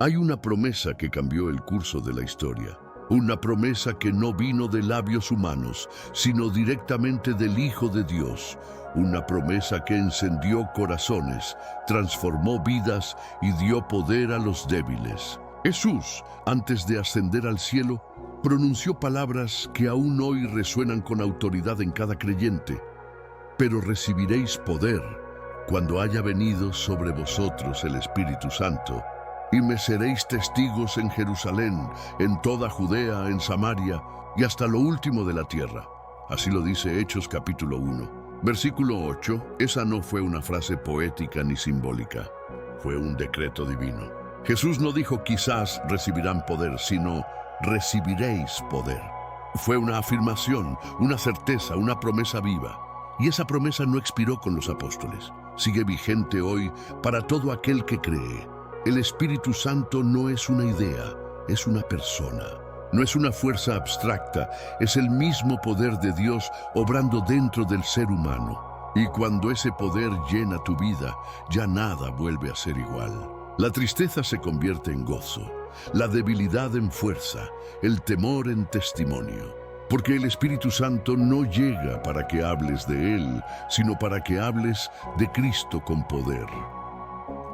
Hay una promesa que cambió el curso de la historia. Una promesa que no vino de labios humanos, sino directamente del Hijo de Dios. Una promesa que encendió corazones, transformó vidas y dio poder a los débiles. Jesús, antes de ascender al cielo, pronunció palabras que aún hoy resuenan con autoridad en cada creyente. Pero recibiréis poder cuando haya venido sobre vosotros el Espíritu Santo, y me seréis testigos en Jerusalén, en toda Judea, en Samaria y hasta lo último de la tierra. Así lo dice Hechos capítulo 1. Versículo 8, esa no fue una frase poética ni simbólica, fue un decreto divino. Jesús no dijo quizás recibirán poder, sino recibiréis poder. Fue una afirmación, una certeza, una promesa viva. Y esa promesa no expiró con los apóstoles. Sigue vigente hoy para todo aquel que cree. El Espíritu Santo no es una idea, es una persona. No es una fuerza abstracta, es el mismo poder de Dios obrando dentro del ser humano. Y cuando ese poder llena tu vida, ya nada vuelve a ser igual. La tristeza se convierte en gozo, la debilidad en fuerza, el temor en testimonio. Porque el Espíritu Santo no llega para que hables de Él, sino para que hables de Cristo con poder.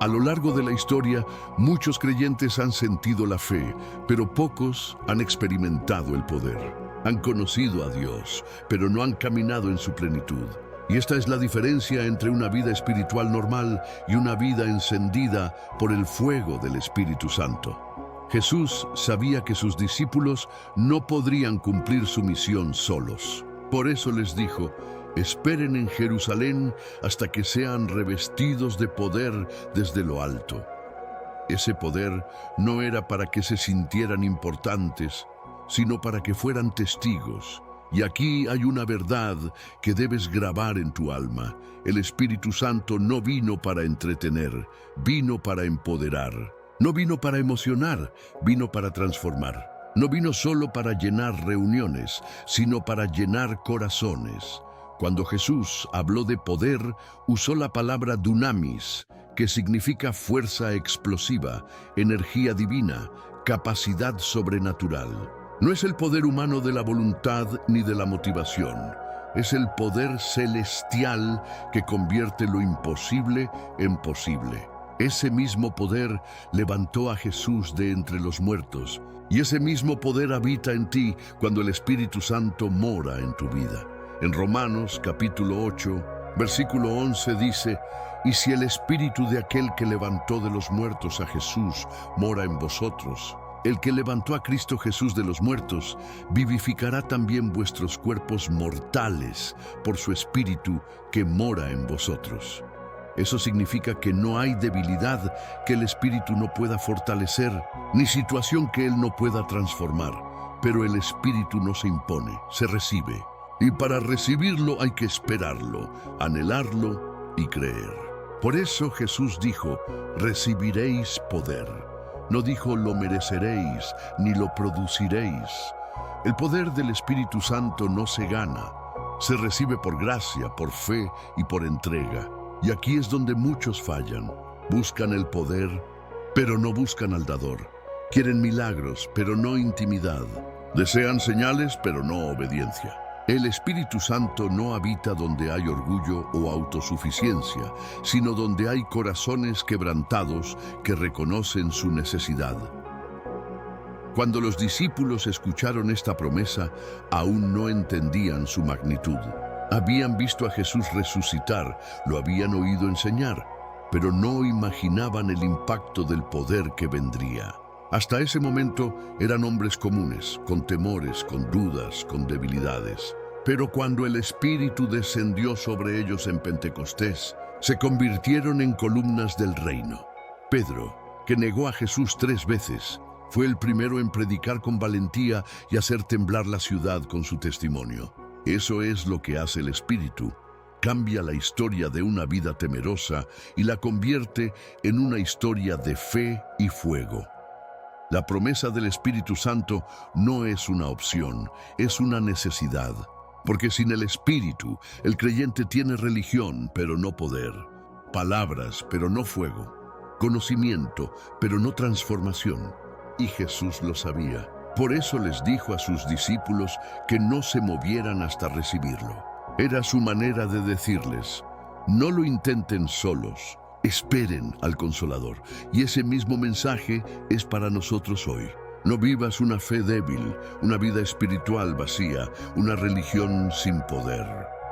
A lo largo de la historia, muchos creyentes han sentido la fe, pero pocos han experimentado el poder. Han conocido a Dios, pero no han caminado en su plenitud. Y esta es la diferencia entre una vida espiritual normal y una vida encendida por el fuego del Espíritu Santo. Jesús sabía que sus discípulos no podrían cumplir su misión solos. Por eso les dijo: esperen en Jerusalén hasta que sean revestidos de poder desde lo alto. Ese poder no era para que se sintieran importantes, sino para que fueran testigos. Y aquí hay una verdad que debes grabar en tu alma. El Espíritu Santo no vino para entretener, vino para empoderar. No vino para emocionar, vino para transformar. No vino solo para llenar reuniones, sino para llenar corazones. Cuando Jesús habló de poder, usó la palabra dunamis, que significa fuerza explosiva, energía divina, capacidad sobrenatural. No es el poder humano de la voluntad ni de la motivación. Es el poder celestial que convierte lo imposible en posible. Ese mismo poder levantó a Jesús de entre los muertos, y ese mismo poder habita en ti cuando el Espíritu Santo mora en tu vida. En Romanos capítulo 8, versículo 11 dice: y si el Espíritu de aquel que levantó de los muertos a Jesús mora en vosotros, el que levantó a Cristo Jesús de los muertos, vivificará también vuestros cuerpos mortales por su Espíritu que mora en vosotros. Eso significa que no hay debilidad que el Espíritu no pueda fortalecer, ni situación que Él no pueda transformar. Pero el Espíritu no se impone, se recibe. Y para recibirlo hay que esperarlo, anhelarlo y creer. Por eso Jesús dijo: recibiréis poder. No dijo lo mereceréis, ni lo produciréis. El poder del Espíritu Santo no se gana, se recibe por gracia, por fe y por entrega. Y aquí es donde muchos fallan. Buscan el poder, pero no buscan al dador. Quieren milagros, pero no intimidad. Desean señales, pero no obediencia. El Espíritu Santo no habita donde hay orgullo o autosuficiencia, sino donde hay corazones quebrantados que reconocen su necesidad. Cuando los discípulos escucharon esta promesa, aún no entendían su magnitud. Habían visto a Jesús resucitar, lo habían oído enseñar, pero no imaginaban el impacto del poder que vendría. Hasta ese momento eran hombres comunes, con temores, con dudas, con debilidades. Pero cuando el Espíritu descendió sobre ellos en Pentecostés, se convirtieron en columnas del reino. Pedro, que negó a Jesús 3 veces, fue el primero en predicar con valentía y hacer temblar la ciudad con su testimonio. Eso es lo que hace el Espíritu. Cambia la historia de una vida temerosa y la convierte en una historia de fe y fuego. La promesa del Espíritu Santo no es una opción, es una necesidad. Porque sin el Espíritu, el creyente tiene religión, pero no poder. Palabras, pero no fuego. conocimiento, pero no transformación. Y Jesús lo sabía. Por eso les dijo a sus discípulos que no se movieran hasta recibirlo. Era su manera de decirles: no lo intenten solos, esperen al Consolador. Y ese mismo mensaje es para nosotros hoy. No vivas una fe débil, una vida espiritual vacía, una religión sin poder.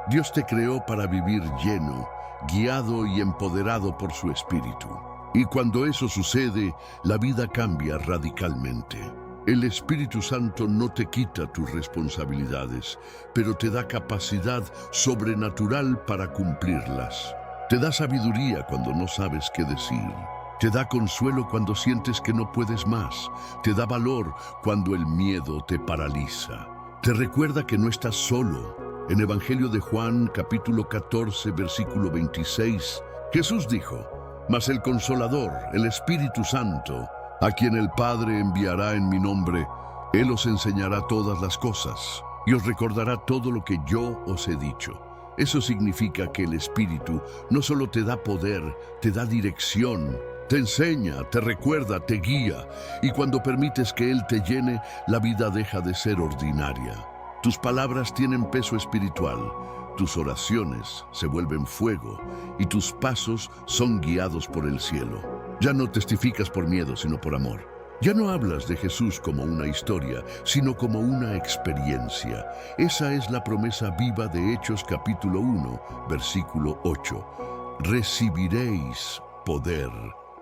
Dios te creó para vivir lleno, guiado y empoderado por su Espíritu. Y cuando eso sucede, la vida cambia radicalmente. El Espíritu Santo no te quita tus responsabilidades, pero te da capacidad sobrenatural para cumplirlas. Te da sabiduría cuando no sabes qué decir. Te da consuelo cuando sientes que no puedes más. Te da valor cuando el miedo te paraliza. Te recuerda que no estás solo. En Evangelio de Juan, capítulo 14, versículo 26, Jesús dijo: mas el Consolador, el Espíritu Santo, a quien el Padre enviará en mi nombre, Él os enseñará todas las cosas y os recordará todo lo que yo os he dicho. Eso significa que el Espíritu no solo te da poder, te da dirección, te enseña, te recuerda, te guía, y cuando permites que Él te llene, la vida deja de ser ordinaria. Tus palabras tienen peso espiritual, tus oraciones se vuelven fuego y tus pasos son guiados por el cielo. Ya no testificas por miedo, sino por amor. Ya no hablas de Jesús como una historia, sino como una experiencia. Esa es la promesa viva de Hechos capítulo 1, versículo 8. Recibiréis poder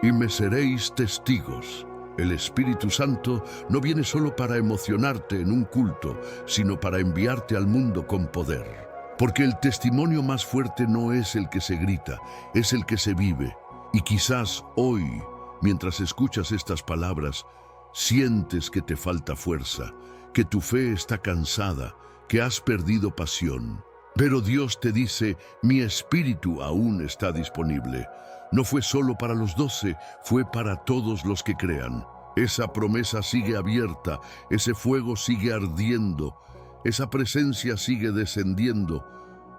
y me seréis testigos. El Espíritu Santo no viene solo para emocionarte en un culto, sino para enviarte al mundo con poder. Porque el testimonio más fuerte no es el que se grita, es el que se vive. Y quizás hoy, mientras escuchas estas palabras, sientes que te falta fuerza, que tu fe está cansada, que has perdido pasión. Pero Dios te dice: mi espíritu aún está disponible. No fue solo para los 12, fue para todos los que crean. Esa promesa sigue abierta, ese fuego sigue ardiendo, esa presencia sigue descendiendo.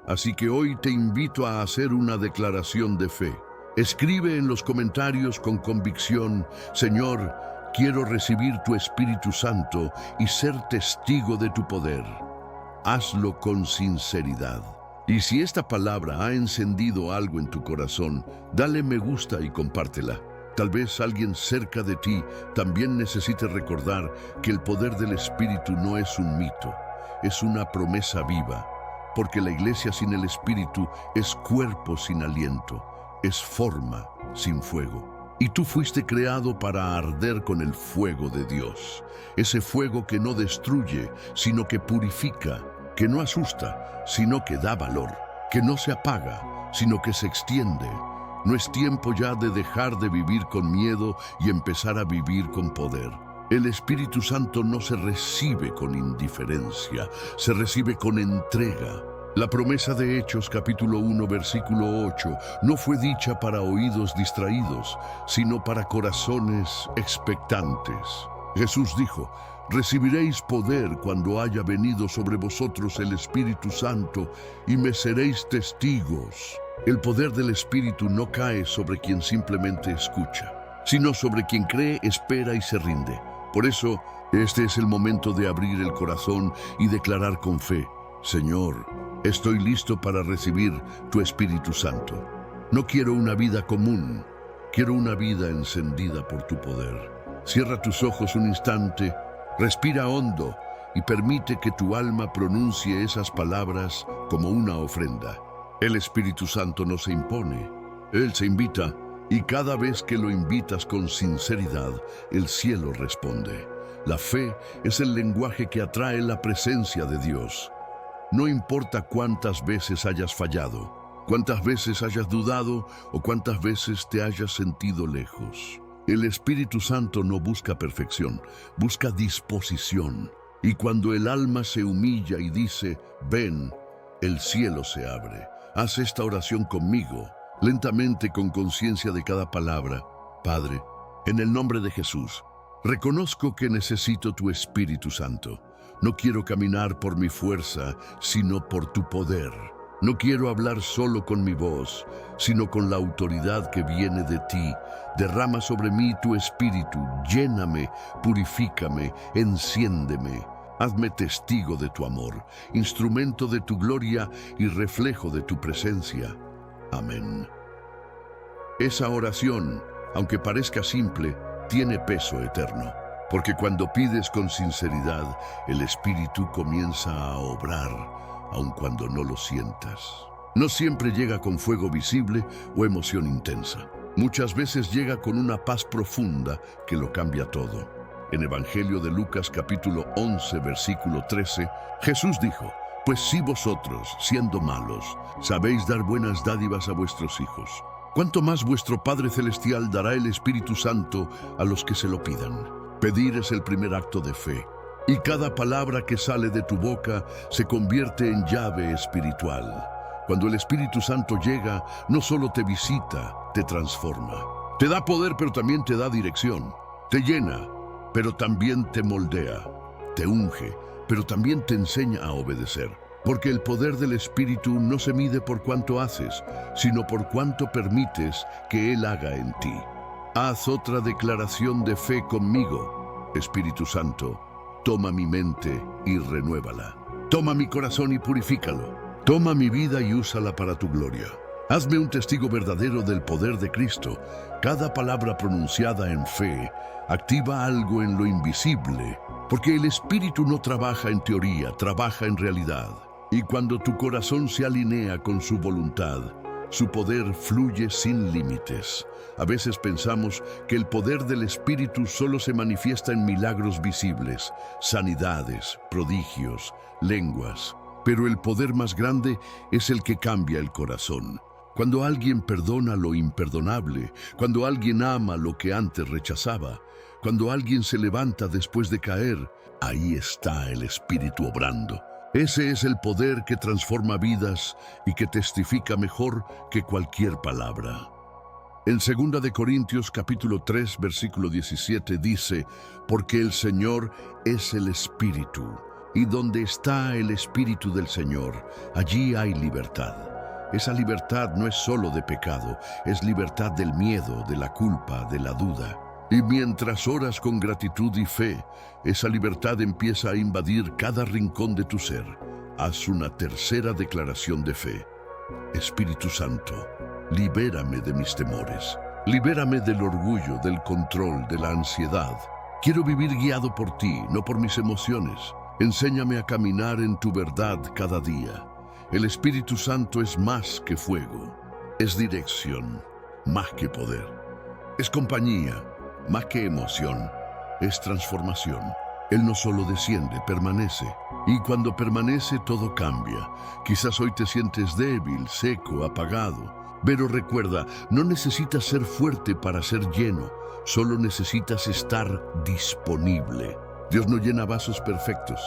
Así que hoy te invito a hacer una declaración de fe. Escribe en los comentarios con convicción: Señor, quiero recibir tu Espíritu Santo y ser testigo de tu poder. Hazlo con sinceridad. Y si esta palabra ha encendido algo en tu corazón, dale me gusta y compártela. Tal vez alguien cerca de ti también necesite recordar que el poder del Espíritu no es un mito, es una promesa viva. Porque la iglesia sin el Espíritu es cuerpo sin aliento, es forma sin fuego. Y tú fuiste creado para arder con el fuego de Dios. Ese fuego que no destruye, sino que purifica, que no asusta, sino que da valor, que no se apaga, sino que se extiende. No es tiempo ya de dejar de vivir con miedo y empezar a vivir con poder. El Espíritu Santo no se recibe con indiferencia, se recibe con entrega. La promesa de Hechos capítulo 1 versículo 8 no fue dicha para oídos distraídos, sino para corazones expectantes. Jesús dijo: recibiréis poder cuando haya venido sobre vosotros el Espíritu Santo y me seréis testigos. El poder del Espíritu no cae sobre quien simplemente escucha, sino sobre quien cree, espera y se rinde. Por eso, este es el momento de abrir el corazón y declarar con fe: Señor, estoy listo para recibir tu Espíritu Santo. No quiero una vida común, quiero una vida encendida por tu poder. Cierra tus ojos un instante, respira hondo y permite que tu alma pronuncie esas palabras como una ofrenda. El Espíritu Santo no se impone, Él se invita, y cada vez que lo invitas con sinceridad, el cielo responde. La fe es el lenguaje que atrae la presencia de Dios. No importa cuántas veces hayas fallado, cuántas veces hayas dudado o cuántas veces te hayas sentido lejos. El Espíritu Santo no busca perfección, busca disposición. Y cuando el alma se humilla y dice: ven, el cielo se abre. Haz esta oración conmigo, lentamente, con conciencia de cada palabra. Padre, en el nombre de Jesús, reconozco que necesito tu Espíritu Santo. No quiero caminar por mi fuerza, sino por tu poder. No quiero hablar solo con mi voz, sino con la autoridad que viene de ti. Derrama sobre mí tu espíritu, lléname, purifícame, enciéndeme. Hazme testigo de tu amor, instrumento de tu gloria y reflejo de tu presencia. Amén. Esa oración, aunque parezca simple, tiene peso eterno, porque cuando pides con sinceridad, el Espíritu comienza a obrar, aun cuando no lo sientas. No siempre llega con fuego visible o emoción intensa. Muchas veces llega con una paz profunda que lo cambia todo. En Evangelio de Lucas capítulo 11, versículo 13, Jesús dijo: «Pues si vosotros, siendo malos, sabéis dar buenas dádivas a vuestros hijos, ¿cuánto más vuestro Padre Celestial dará el Espíritu Santo a los que se lo pidan?» Pedir es el primer acto de fe, y cada palabra que sale de tu boca se convierte en llave espiritual. Cuando el Espíritu Santo llega, no solo te visita, te transforma. Te da poder, pero también te da dirección. Te llena, pero también te moldea. Te unge, pero también te enseña a obedecer. Porque el poder del Espíritu no se mide por cuánto haces, sino por cuánto permites que Él haga en ti. Haz otra declaración de fe conmigo. Espíritu Santo, toma mi mente y renuévala. Toma mi corazón y purifícalo. Toma mi vida y úsala para tu gloria. Hazme un testigo verdadero del poder de Cristo. Cada palabra pronunciada en fe activa algo en lo invisible, porque el Espíritu no trabaja en teoría, trabaja en realidad. Y cuando tu corazón se alinea con su voluntad, su poder fluye sin límites. A veces pensamos que el poder del Espíritu solo se manifiesta en milagros visibles, sanidades, prodigios, lenguas. Pero el poder más grande es el que cambia el corazón. Cuando alguien perdona lo imperdonable, cuando alguien ama lo que antes rechazaba, cuando alguien se levanta después de caer, ahí está el Espíritu obrando. Ese es el poder que transforma vidas y que testifica mejor que cualquier palabra. En 2 de Corintios capítulo 3, versículo 17 dice: «Porque el Señor es el Espíritu, y donde está el Espíritu del Señor, allí hay libertad». Esa libertad no es solo de pecado, es libertad del miedo, de la culpa, de la duda. Y mientras oras con gratitud y fe, esa libertad empieza a invadir cada rincón de tu ser. Haz una tercera declaración de fe. Espíritu Santo, libérame de mis temores. Libérame del orgullo, del control, de la ansiedad. Quiero vivir guiado por ti, no por mis emociones. Enséñame a caminar en tu verdad cada día. El Espíritu Santo es más que fuego, es dirección, más que poder. Es compañía, más que emoción, es transformación. Él no solo desciende, permanece. Y cuando permanece, todo cambia. Quizás hoy te sientes débil, seco, apagado. Pero recuerda, no necesitas ser fuerte para ser lleno, solo necesitas estar disponible. Dios no llena vasos perfectos,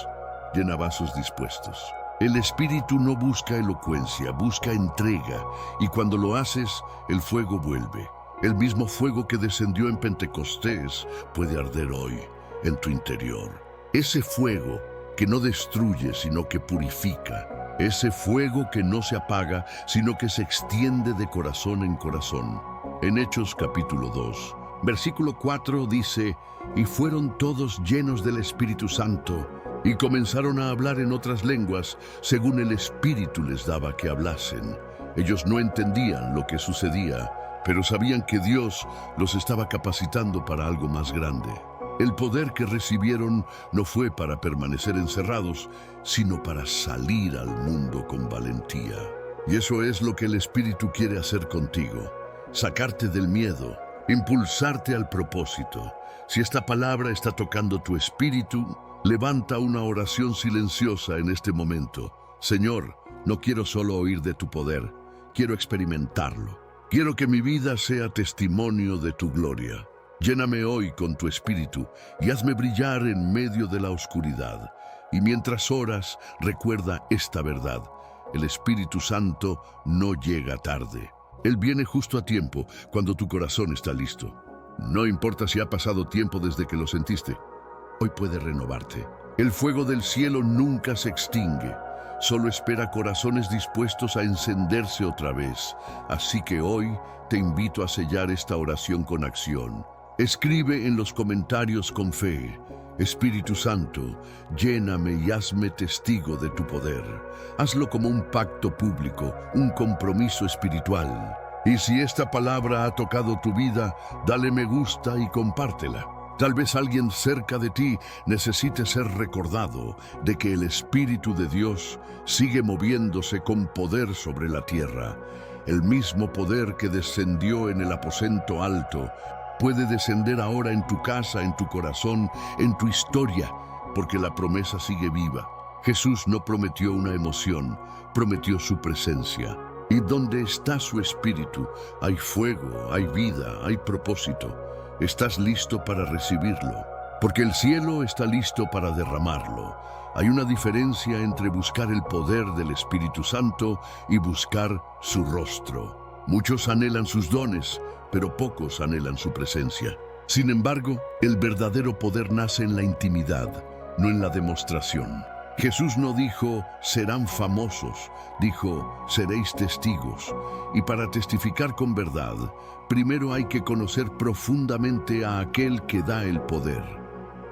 llena vasos dispuestos. El Espíritu no busca elocuencia, busca entrega, y cuando lo haces, el fuego vuelve. El mismo fuego que descendió en Pentecostés puede arder hoy en tu interior. Ese fuego que no destruye, sino que purifica. Ese fuego que no se apaga, sino que se extiende de corazón en corazón. En Hechos capítulo 2, versículo 4 dice: «Y fueron todos llenos del Espíritu Santo, y comenzaron a hablar en otras lenguas, según el Espíritu les daba que hablasen». Ellos no entendían lo que sucedía, pero sabían que Dios los estaba capacitando para algo más grande. El poder que recibieron no fue para permanecer encerrados, sino para salir al mundo con valentía. Y eso es lo que el Espíritu quiere hacer contigo: sacarte del miedo, impulsarte al propósito. Si esta palabra está tocando tu espíritu, levanta una oración silenciosa en este momento. Señor, no quiero solo oír de tu poder, quiero experimentarlo. Quiero que mi vida sea testimonio de tu gloria. Lléname hoy con tu espíritu y hazme brillar en medio de la oscuridad. Y mientras oras, recuerda esta verdad: el Espíritu Santo no llega tarde. Él viene justo a tiempo, cuando tu corazón está listo. No importa si ha pasado tiempo desde que lo sentiste, hoy puede renovarte. El fuego del cielo nunca se extingue, solo espera corazones dispuestos a encenderse otra vez. Así que hoy te invito a sellar esta oración con acción. Escribe en los comentarios con fe: Espíritu Santo, lléname y hazme testigo de tu poder. Hazlo como un pacto público, un compromiso espiritual. Y si esta palabra ha tocado tu vida, dale me gusta y compártela. Tal vez alguien cerca de ti necesite ser recordado de que el Espíritu de Dios sigue moviéndose con poder sobre la tierra. El mismo poder que descendió en el aposento alto puede descender ahora en tu casa, en tu corazón, en tu historia, porque la promesa sigue viva. Jesús no prometió una emoción, prometió su presencia. Y donde está su Espíritu, hay fuego, hay vida, hay propósito. ¿Estás listo para recibirlo? Porque el cielo está listo para derramarlo. Hay una diferencia entre buscar el poder del Espíritu Santo y buscar su rostro. Muchos anhelan sus dones, pero pocos anhelan su presencia. Sin embargo, el verdadero poder nace en la intimidad, no en la demostración. Jesús no dijo, serán famosos, dijo, seréis testigos. Y para testificar con verdad, primero hay que conocer profundamente a aquel que da el poder.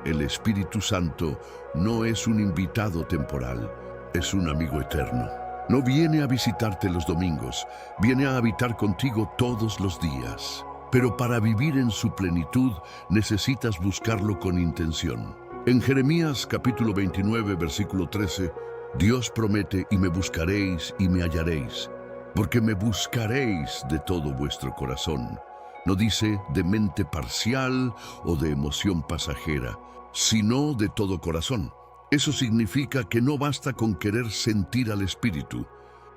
El Espíritu Santo no es un invitado temporal, es un amigo eterno. No viene a visitarte los domingos, viene a habitar contigo todos los días. Pero para vivir en su plenitud necesitas buscarlo con intención. En Jeremías capítulo 29, versículo 13, Dios promete: y me buscaréis y me hallaréis, porque me buscaréis de todo vuestro corazón. No dice de mente parcial o de emoción pasajera, sino de todo corazón. Eso significa que no basta con querer sentir al Espíritu,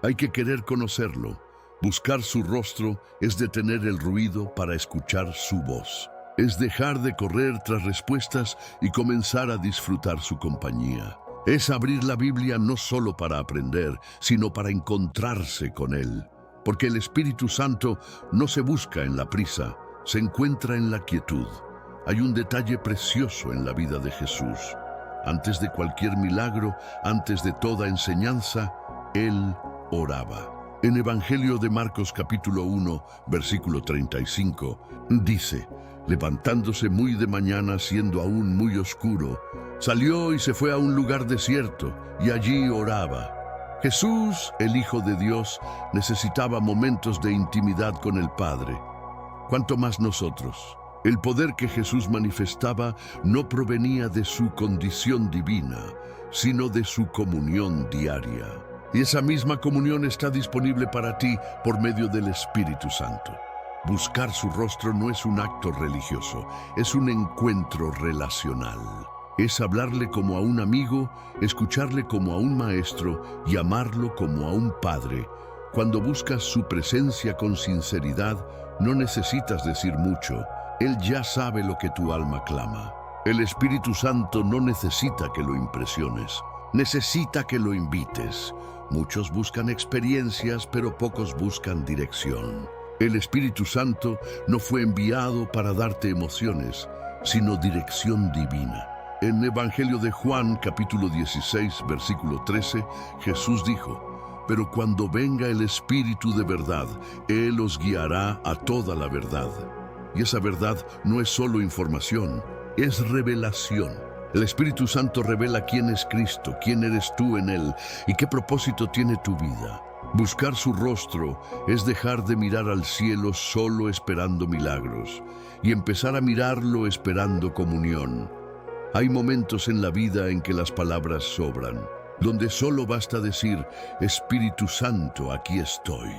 hay que querer conocerlo. Buscar su rostro es detener el ruido para escuchar su voz. Es dejar de correr tras respuestas y comenzar a disfrutar su compañía. Es abrir la Biblia no solo para aprender, sino para encontrarse con Él. Porque el Espíritu Santo no se busca en la prisa, se encuentra en la quietud. Hay un detalle precioso en la vida de Jesús. Antes de cualquier milagro, antes de toda enseñanza, Él oraba. En Evangelio de Marcos capítulo 1, versículo 35, dice: levantándose muy de mañana, siendo aún muy oscuro, salió y se fue a un lugar desierto, y allí oraba. Jesús, el Hijo de Dios, necesitaba momentos de intimidad con el Padre. ¿Cuánto más nosotros? El poder que Jesús manifestaba no provenía de su condición divina, sino de su comunión diaria. Y esa misma comunión está disponible para ti por medio del Espíritu Santo. Buscar su rostro no es un acto religioso, es un encuentro relacional. Es hablarle como a un amigo, escucharle como a un maestro y amarlo como a un padre. Cuando buscas su presencia con sinceridad, no necesitas decir mucho. Él ya sabe lo que tu alma clama. El Espíritu Santo no necesita que lo impresiones, necesita que lo invites. Muchos buscan experiencias, pero pocos buscan dirección. El Espíritu Santo no fue enviado para darte emociones, sino dirección divina. En Evangelio de Juan, capítulo 16, versículo 13, Jesús dijo: pero cuando venga el Espíritu de verdad, Él os guiará a toda la verdad. Y esa verdad no es solo información, es revelación. El Espíritu Santo revela quién es Cristo, quién eres tú en Él y qué propósito tiene tu vida. Buscar su rostro es dejar de mirar al cielo solo esperando milagros y empezar a mirarlo esperando comunión. Hay momentos en la vida en que las palabras sobran, donde solo basta decir: Espíritu Santo, aquí estoy.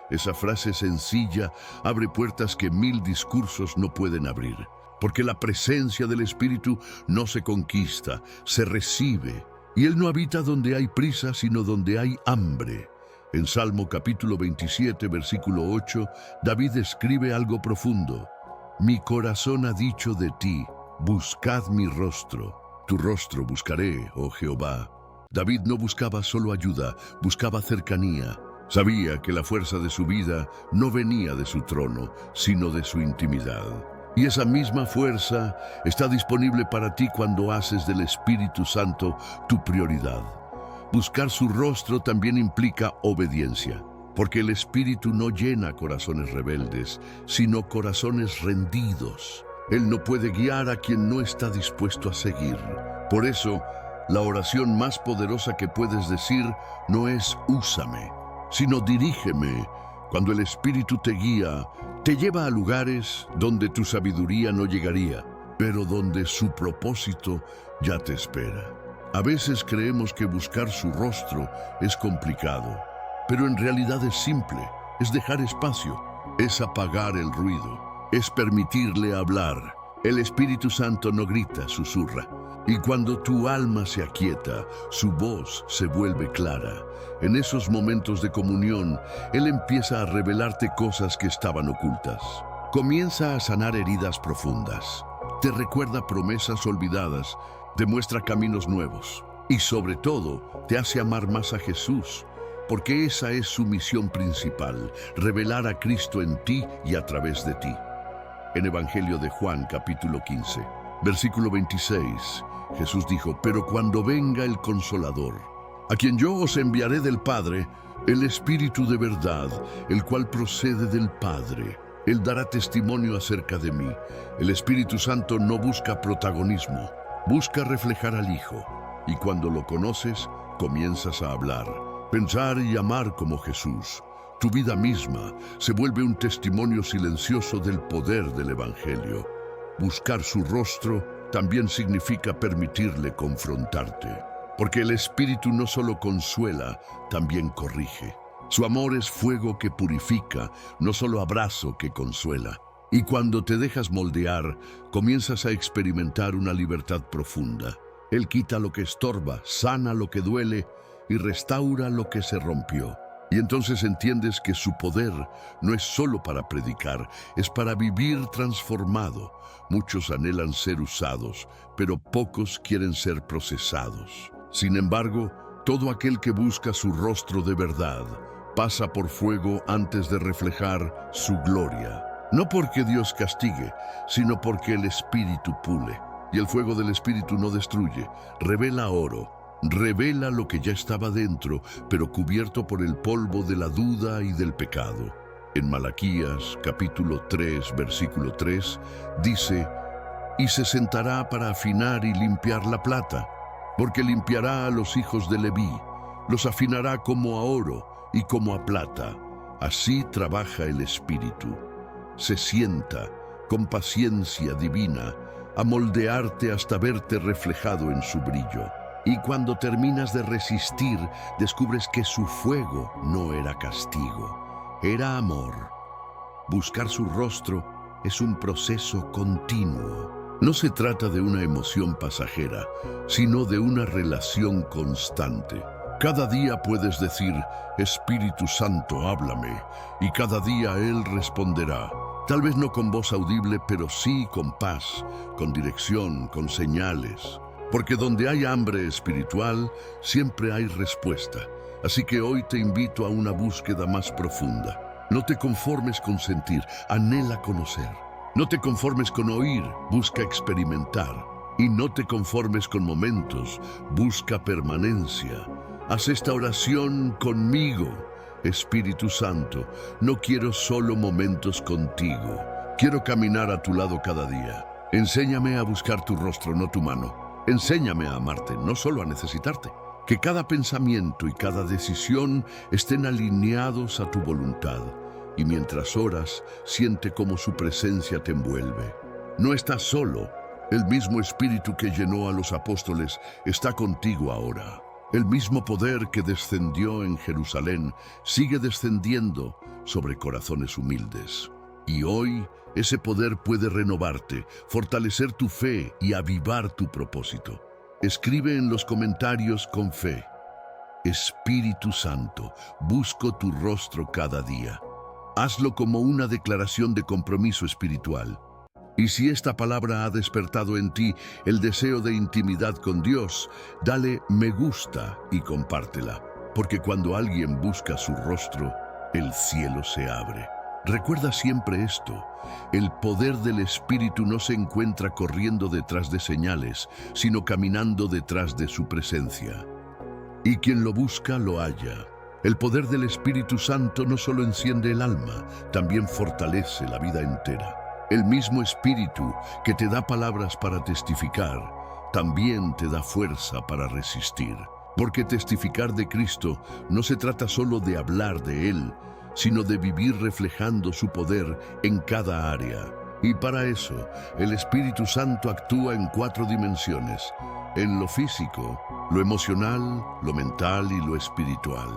Esa frase sencilla abre puertas que 1000 discursos no pueden abrir. Porque la presencia del Espíritu no se conquista, se recibe. Y Él no habita donde hay prisa, sino donde hay hambre. En Salmo capítulo 27, versículo 8, David escribe algo profundo. Mi corazón ha dicho de ti: buscad mi rostro. Tu rostro buscaré, oh Jehová. David no buscaba solo ayuda, buscaba cercanía. Sabía que la fuerza de su vida no venía de su trono, sino de su intimidad. Y esa misma fuerza está disponible para ti cuando haces del Espíritu Santo tu prioridad. Buscar su rostro también implica obediencia, porque el Espíritu no llena corazones rebeldes, sino corazones rendidos. Él no puede guiar a quien no está dispuesto a seguir. Por eso, la oración más poderosa que puedes decir no es úsame, sino dirígeme. Cuando el Espíritu te guía, te lleva a lugares donde tu sabiduría no llegaría, pero donde su propósito ya te espera. A veces creemos que buscar su rostro es complicado, pero en realidad es simple, es dejar espacio, es apagar el ruido, es permitirle hablar. El Espíritu Santo no grita, susurra. Y cuando tu alma se aquieta, su voz se vuelve clara. En esos momentos de comunión, Él empieza a revelarte cosas que estaban ocultas. Comienza a sanar heridas profundas. Te recuerda promesas olvidadas, te muestra caminos nuevos. Y sobre todo, te hace amar más a Jesús, porque esa es su misión principal, revelar a Cristo en ti y a través de ti. En Evangelio de Juan, capítulo 15, versículo 26, Jesús dijo: pero cuando venga el Consolador, a quien yo os enviaré del Padre, el Espíritu de verdad, el cual procede del Padre, Él dará testimonio acerca de mí. El Espíritu Santo no busca protagonismo, busca reflejar al Hijo. Y cuando lo conoces, comienzas a hablar, pensar y amar como Jesús. Tu vida misma se vuelve un testimonio silencioso del poder del Evangelio. Buscar su rostro también significa permitirle confrontarte, porque el Espíritu no solo consuela, también corrige. Su amor es fuego que purifica, no solo abrazo que consuela. Y cuando te dejas moldear, comienzas a experimentar una libertad profunda. Él quita lo que estorba, sana lo que duele y restaura lo que se rompió. Y entonces entiendes que su poder no es solo para predicar, es para vivir transformado. Muchos anhelan ser usados, pero pocos quieren ser procesados. Sin embargo, todo aquel que busca su rostro de verdad pasa por fuego antes de reflejar su gloria. No porque Dios castigue, sino porque el Espíritu pule. Y el fuego del Espíritu no destruye, revela oro. Revela lo que ya estaba dentro, pero cubierto por el polvo de la duda y del pecado. En Malaquías, capítulo 3, versículo 3, dice: y se sentará para afinar y limpiar la plata, porque limpiará a los hijos de Leví, los afinará como a oro y como a plata. Así trabaja el Espíritu. Se sienta, con paciencia divina, a moldearte hasta verte reflejado en su brillo. Y cuando terminas de resistir, descubres que su fuego no era castigo, era amor. Buscar su rostro es un proceso continuo. No se trata de una emoción pasajera, sino de una relación constante. Cada día puedes decir: Espíritu Santo, háblame, y cada día Él responderá. Tal vez no con voz audible, pero sí con paz, con dirección, con señales. Porque donde hay hambre espiritual, siempre hay respuesta. Así que hoy te invito a una búsqueda más profunda. No te conformes con sentir, anhela conocer. No te conformes con oír, busca experimentar. Y no te conformes con momentos, busca permanencia. Haz esta oración conmigo. Espíritu Santo, no quiero solo momentos contigo. Quiero caminar a tu lado cada día. Enséñame a buscar tu rostro, no tu mano. Enséñame a amarte, no solo a necesitarte. Que cada pensamiento y cada decisión estén alineados a tu voluntad. Y mientras oras, siente cómo su presencia te envuelve. No estás solo. El mismo Espíritu que llenó a los apóstoles está contigo ahora. El mismo poder que descendió en Jerusalén sigue descendiendo sobre corazones humildes. Y hoy ese poder puede renovarte, fortalecer tu fe y avivar tu propósito. Escribe en los comentarios con fe: Espíritu Santo, busco tu rostro cada día. Hazlo como una declaración de compromiso espiritual. Y si esta palabra ha despertado en ti el deseo de intimidad con Dios, dale me gusta y compártela. Porque cuando alguien busca su rostro, el cielo se abre. Recuerda siempre esto: el poder del Espíritu no se encuentra corriendo detrás de señales, sino caminando detrás de su presencia. y quien lo busca lo halla. El poder del Espíritu Santo no solo enciende el alma, también fortalece la vida entera. El mismo Espíritu que te da palabras para testificar, también te da fuerza para resistir. Porque testificar de Cristo no se trata solo de hablar de Él, sino de vivir reflejando su poder en cada área. Y para eso, el Espíritu Santo actúa en 4 dimensiones: en lo físico, lo emocional, lo mental y lo espiritual.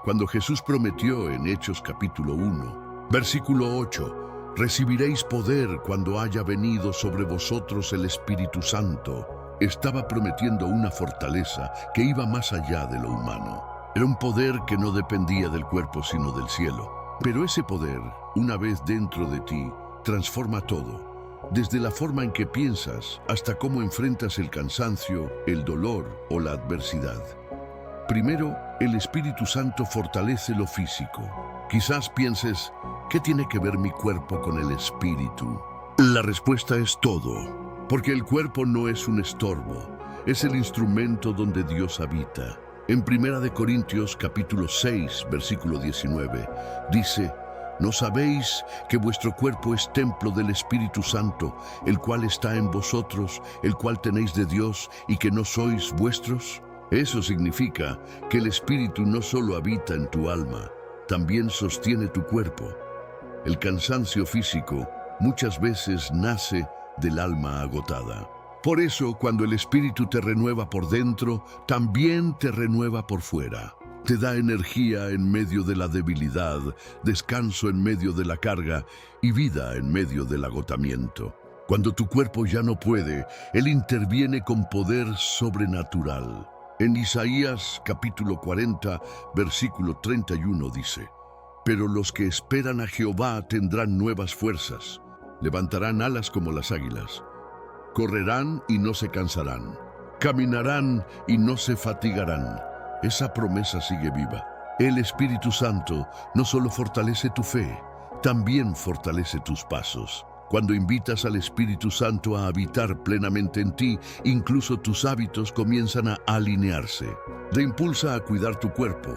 Cuando Jesús prometió en Hechos capítulo 1, versículo 8, «Recibiréis poder cuando haya venido sobre vosotros el Espíritu Santo», estaba prometiendo una fortaleza que iba más allá de lo humano. Era un poder que no dependía del cuerpo sino del cielo. Pero ese poder, una vez dentro de ti, transforma todo, desde la forma en que piensas hasta cómo enfrentas el cansancio, el dolor o la adversidad. Primero, el Espíritu Santo fortalece lo físico. Quizás pienses, ¿qué tiene que ver mi cuerpo con el Espíritu? La respuesta es todo. Porque el cuerpo no es un estorbo, es el instrumento donde Dios habita. En 1 Corintios capítulo 6, versículo 19, dice, ¿no sabéis que vuestro cuerpo es templo del Espíritu Santo, el cual está en vosotros, el cual tenéis de Dios, y que no sois vuestros? Eso significa que el Espíritu no solo habita en tu alma, también sostiene tu cuerpo. El cansancio físico muchas veces nace del alma agotada. Por eso, cuando el Espíritu te renueva por dentro, también te renueva por fuera. Te da energía en medio de la debilidad, descanso en medio de la carga y vida en medio del agotamiento. Cuando tu cuerpo ya no puede, Él interviene con poder sobrenatural. En Isaías capítulo 40, versículo 31 dice, «Pero los que esperan a Jehová tendrán nuevas fuerzas. Levantarán alas como las águilas, correrán y no se cansarán, caminarán y no se fatigarán». Esa promesa sigue viva. El Espíritu Santo no solo fortalece tu fe, también fortalece tus pasos. Cuando invitas al Espíritu Santo a habitar plenamente en ti, incluso tus hábitos comienzan a alinearse. Te impulsa a cuidar tu cuerpo,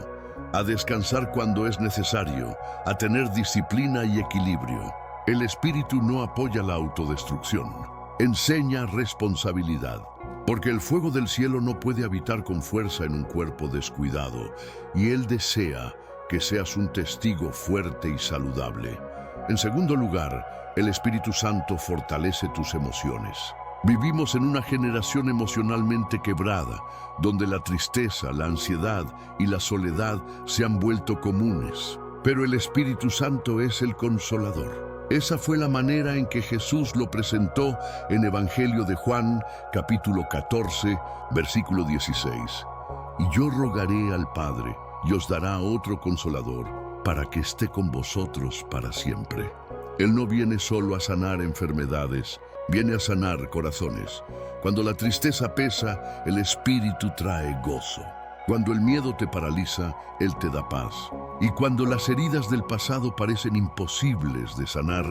a descansar cuando es necesario, a tener disciplina y equilibrio. El Espíritu no apoya la autodestrucción, enseña responsabilidad. Porque el fuego del cielo no puede habitar con fuerza en un cuerpo descuidado, y Él desea que seas un testigo fuerte y saludable. En segundo lugar, el Espíritu Santo fortalece tus emociones. Vivimos en una generación emocionalmente quebrada, donde la tristeza, la ansiedad y la soledad se han vuelto comunes. Pero el Espíritu Santo es el consolador. Esa fue la manera en que Jesús lo presentó en Evangelio de Juan, capítulo 14, versículo 16. «Y yo rogaré al Padre, y os dará otro consolador, para que esté con vosotros para siempre». Él no viene solo a sanar enfermedades, viene a sanar corazones. Cuando la tristeza pesa, el Espíritu trae gozo. Cuando el miedo te paraliza, Él te da paz. Y cuando las heridas del pasado parecen imposibles de sanar,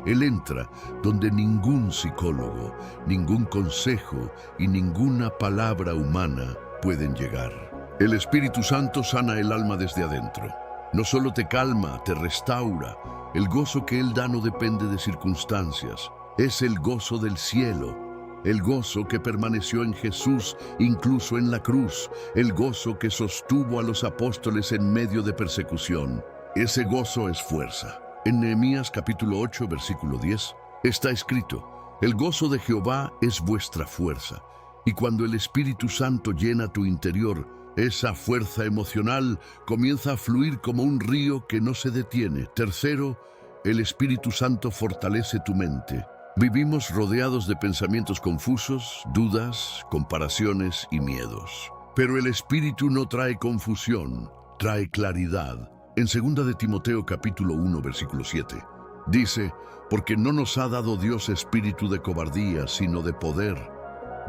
Él entra donde ningún psicólogo, ningún consejo y ninguna palabra humana pueden llegar. El Espíritu Santo sana el alma desde adentro. No solo te calma, te restaura. El gozo que Él da no depende de circunstancias. Es el gozo del cielo. El gozo que permaneció en Jesús, incluso en la cruz. El gozo que sostuvo a los apóstoles en medio de persecución. Ese gozo es fuerza. En Nehemías capítulo 8, versículo 10, está escrito: «El gozo de Jehová es vuestra fuerza». Y cuando el Espíritu Santo llena tu interior, esa fuerza emocional comienza a fluir como un río que no se detiene. Tercero, el Espíritu Santo fortalece tu mente. Vivimos rodeados de pensamientos confusos, dudas, comparaciones y miedos. Pero el Espíritu no trae confusión, trae claridad. En 2 de Timoteo capítulo 1, versículo 7, dice: «Porque no nos ha dado Dios espíritu de cobardía, sino de poder,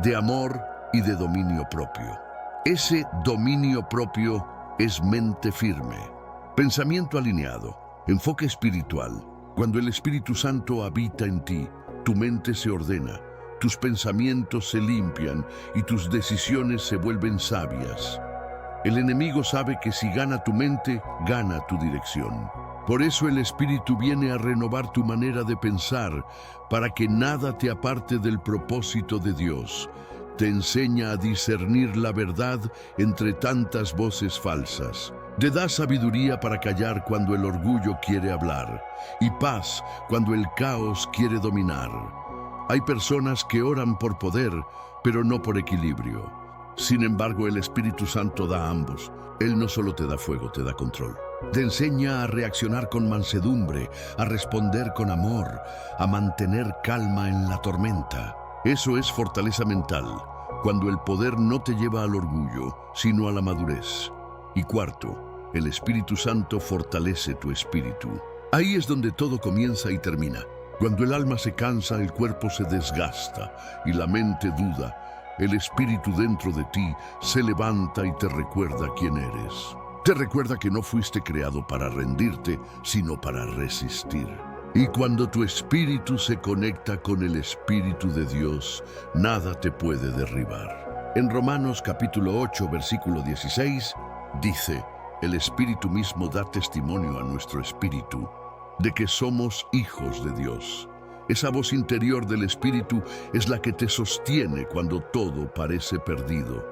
de amor y de dominio propio». Ese dominio propio es mente firme, pensamiento alineado, enfoque espiritual. Cuando el Espíritu Santo habita en ti, tu mente se ordena, tus pensamientos se limpian y tus decisiones se vuelven sabias. El enemigo sabe que si gana tu mente, gana tu dirección. Por eso el Espíritu viene a renovar tu manera de pensar, para que nada te aparte del propósito de Dios. Te enseña a discernir la verdad entre tantas voces falsas. Te da sabiduría para callar cuando el orgullo quiere hablar, y paz cuando el caos quiere dominar. Hay personas que oran por poder, pero no por equilibrio. Sin embargo, el Espíritu Santo da a ambos. Él no solo te da fuego, te da control. Te enseña a reaccionar con mansedumbre, a responder con amor, a mantener calma en la tormenta. Eso es fortaleza mental, cuando el poder no te lleva al orgullo, sino a la madurez. Y cuarto, el Espíritu Santo fortalece tu espíritu. Ahí es donde todo comienza y termina. Cuando el alma se cansa, el cuerpo se desgasta y la mente duda. El espíritu dentro de ti se levanta y te recuerda quién eres. Te recuerda que no fuiste creado para rendirte, sino para resistir. Y cuando tu espíritu se conecta con el Espíritu de Dios, nada te puede derribar. En Romanos capítulo 8, versículo 16, dice: el Espíritu mismo da testimonio a nuestro espíritu de que somos hijos de Dios. Esa voz interior del Espíritu es la que te sostiene cuando todo parece perdido.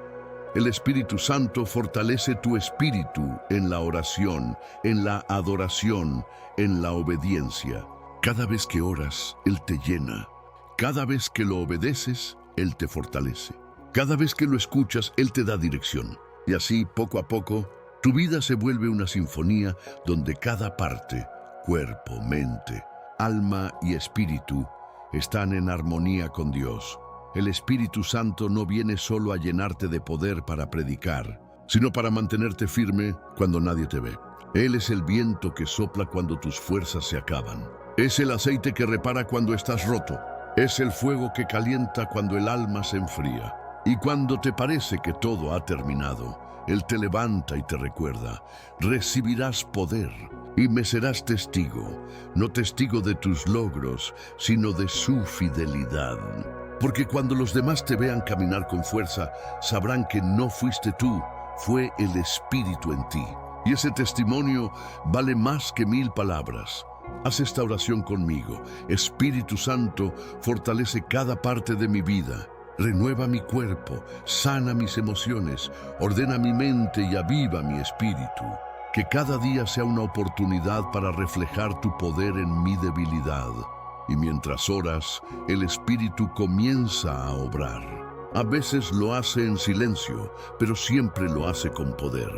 El Espíritu Santo fortalece tu espíritu en la oración, en la adoración, en la obediencia. Cada vez que oras, Él te llena. Cada vez que lo obedeces, Él te fortalece. Cada vez que lo escuchas, Él te da dirección. Y así, poco a poco, tu vida se vuelve una sinfonía donde cada parte, cuerpo, mente, alma y espíritu, están en armonía con Dios. El Espíritu Santo no viene solo a llenarte de poder para predicar, sino para mantenerte firme cuando nadie te ve. Él es el viento que sopla cuando tus fuerzas se acaban. Es el aceite que repara cuando estás roto. Es el fuego que calienta cuando el alma se enfría. Y cuando te parece que todo ha terminado, Él te levanta y te recuerda: recibirás poder y me serás testigo, no testigo de tus logros, sino de su fidelidad. Porque cuando los demás te vean caminar con fuerza, sabrán que no fuiste tú, fue el Espíritu en ti. Y ese testimonio vale más que 1000 palabras. Haz esta oración conmigo. Espíritu Santo, fortalece cada parte de mi vida. Renueva mi cuerpo, sana mis emociones, ordena mi mente y aviva mi espíritu. Que cada día sea una oportunidad para reflejar tu poder en mi debilidad. Y mientras oras, el Espíritu comienza a obrar. A veces lo hace en silencio, pero siempre lo hace con poder.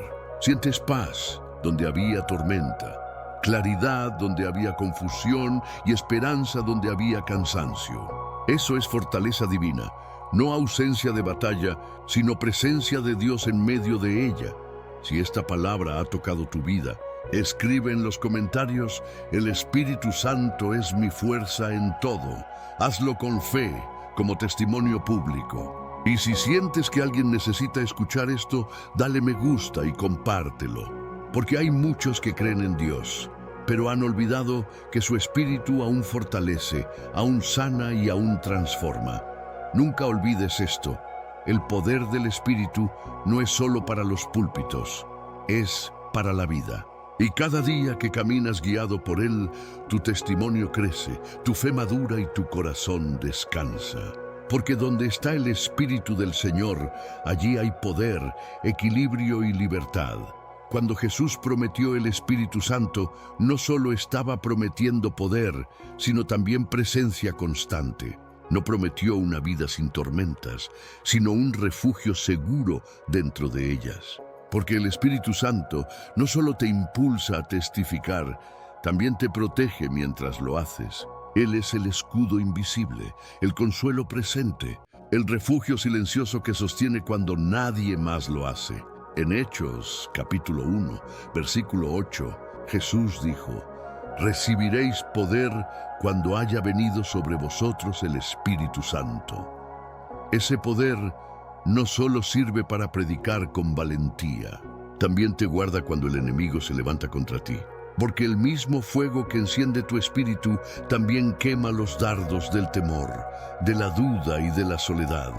Sientes paz donde había tormenta, claridad donde había confusión y esperanza donde había cansancio. Eso es fortaleza divina, no ausencia de batalla, sino presencia de Dios en medio de ella. Si esta palabra ha tocado tu vida, escribe en los comentarios: el Espíritu Santo es mi fuerza en todo. Hazlo con fe, como testimonio público. Y si sientes que alguien necesita escuchar esto, dale me gusta y compártelo. Porque hay muchos que creen en Dios, pero han olvidado que su Espíritu aún fortalece, aún sana y aún transforma. Nunca olvides esto: el poder del Espíritu no es solo para los púlpitos, es para la vida. Y cada día que caminas guiado por Él, tu testimonio crece, tu fe madura y tu corazón descansa. Porque donde está el Espíritu del Señor, allí hay poder, equilibrio y libertad. Cuando Jesús prometió el Espíritu Santo, no solo estaba prometiendo poder, sino también presencia constante. No prometió una vida sin tormentas, sino un refugio seguro dentro de ellas. Porque el Espíritu Santo no solo te impulsa a testificar, también te protege mientras lo haces. Él es el escudo invisible, el consuelo presente, el refugio silencioso que sostiene cuando nadie más lo hace. En Hechos, capítulo 1, versículo 8, Jesús dijo: recibiréis poder cuando haya venido sobre vosotros el Espíritu Santo. Ese poder no solo sirve para predicar con valentía, también te guarda cuando el enemigo se levanta contra ti. Porque el mismo fuego que enciende tu espíritu también quema los dardos del temor, de la duda y de la soledad.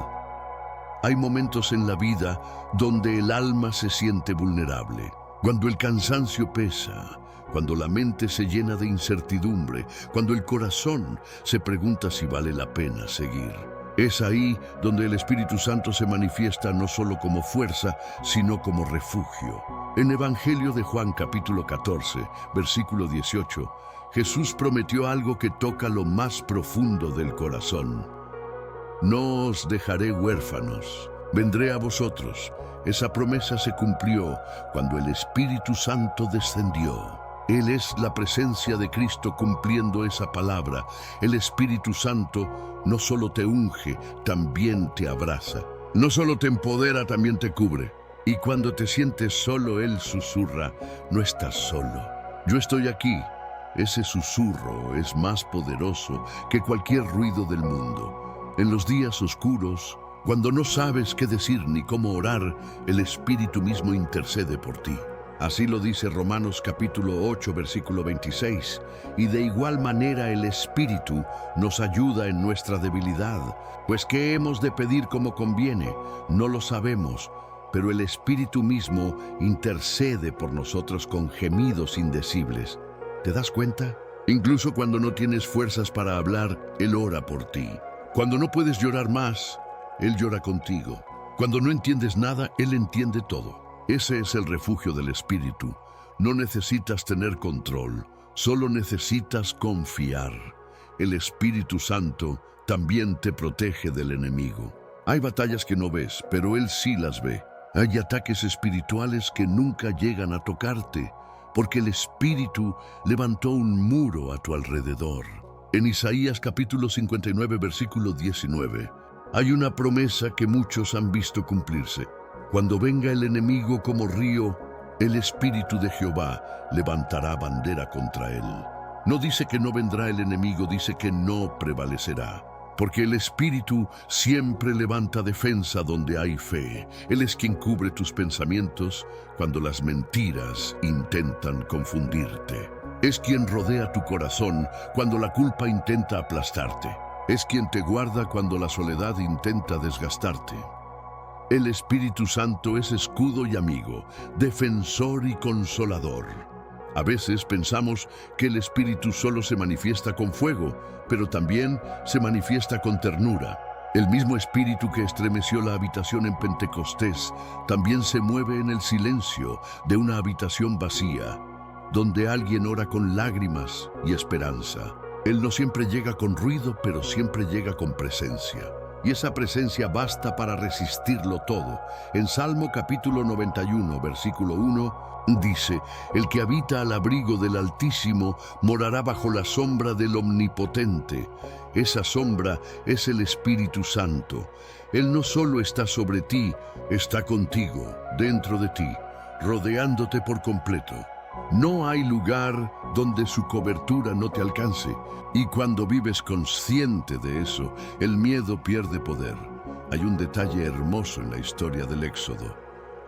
Hay momentos en la vida donde el alma se siente vulnerable, cuando el cansancio pesa, cuando la mente se llena de incertidumbre, cuando el corazón se pregunta si vale la pena seguir. Es ahí donde el Espíritu Santo se manifiesta no solo como fuerza, sino como refugio. En Evangelio de Juan capítulo 14, versículo 18, Jesús prometió algo que toca lo más profundo del corazón. No os dejaré huérfanos, vendré a vosotros. Esa promesa se cumplió cuando el Espíritu Santo descendió. Él es la presencia de Cristo cumpliendo esa palabra. El Espíritu Santo no solo te unge, también te abraza. No solo te empodera, también te cubre. Y cuando te sientes solo, Él susurra, no estás solo. Yo estoy aquí. Ese susurro es más poderoso que cualquier ruido del mundo. En los días oscuros, cuando no sabes qué decir ni cómo orar, el Espíritu mismo intercede por ti. Así lo dice Romanos capítulo 8, versículo 26. Y de igual manera el Espíritu nos ayuda en nuestra debilidad. Pues ¿qué hemos de pedir como conviene? No lo sabemos, pero el Espíritu mismo intercede por nosotros con gemidos indecibles. ¿Te das cuenta? Incluso cuando no tienes fuerzas para hablar, Él ora por ti. Cuando no puedes llorar más, Él llora contigo. Cuando no entiendes nada, Él entiende todo. Ese es el refugio del Espíritu. No necesitas tener control, solo necesitas confiar. El Espíritu Santo también te protege del enemigo. Hay batallas que no ves, pero Él sí las ve. Hay ataques espirituales que nunca llegan a tocarte, porque el Espíritu levantó un muro a tu alrededor. En Isaías capítulo 59, versículo 19, hay una promesa que muchos han visto cumplirse. Cuando venga el enemigo como río, el Espíritu de Jehová levantará bandera contra él. No dice que no vendrá el enemigo, dice que no prevalecerá. Porque el Espíritu siempre levanta defensa donde hay fe. Él es quien cubre tus pensamientos cuando las mentiras intentan confundirte. Es quien rodea tu corazón cuando la culpa intenta aplastarte. Es quien te guarda cuando la soledad intenta desgastarte. El Espíritu Santo es escudo y amigo, defensor y consolador. A veces pensamos que el Espíritu solo se manifiesta con fuego, pero también se manifiesta con ternura. El mismo Espíritu que estremeció la habitación en Pentecostés también se mueve en el silencio de una habitación vacía, donde alguien ora con lágrimas y esperanza. Él no siempre llega con ruido, pero siempre llega con presencia. Y esa presencia basta para resistirlo todo. En Salmo capítulo 91, versículo 1, dice, el que habita al abrigo del Altísimo morará bajo la sombra del Omnipotente. Esa sombra es el Espíritu Santo. Él no solo está sobre ti, está contigo, dentro de ti, rodeándote por completo. No hay lugar donde su cobertura no te alcance, y cuando vives consciente de eso, el miedo pierde poder. Hay un detalle hermoso en la historia del Éxodo.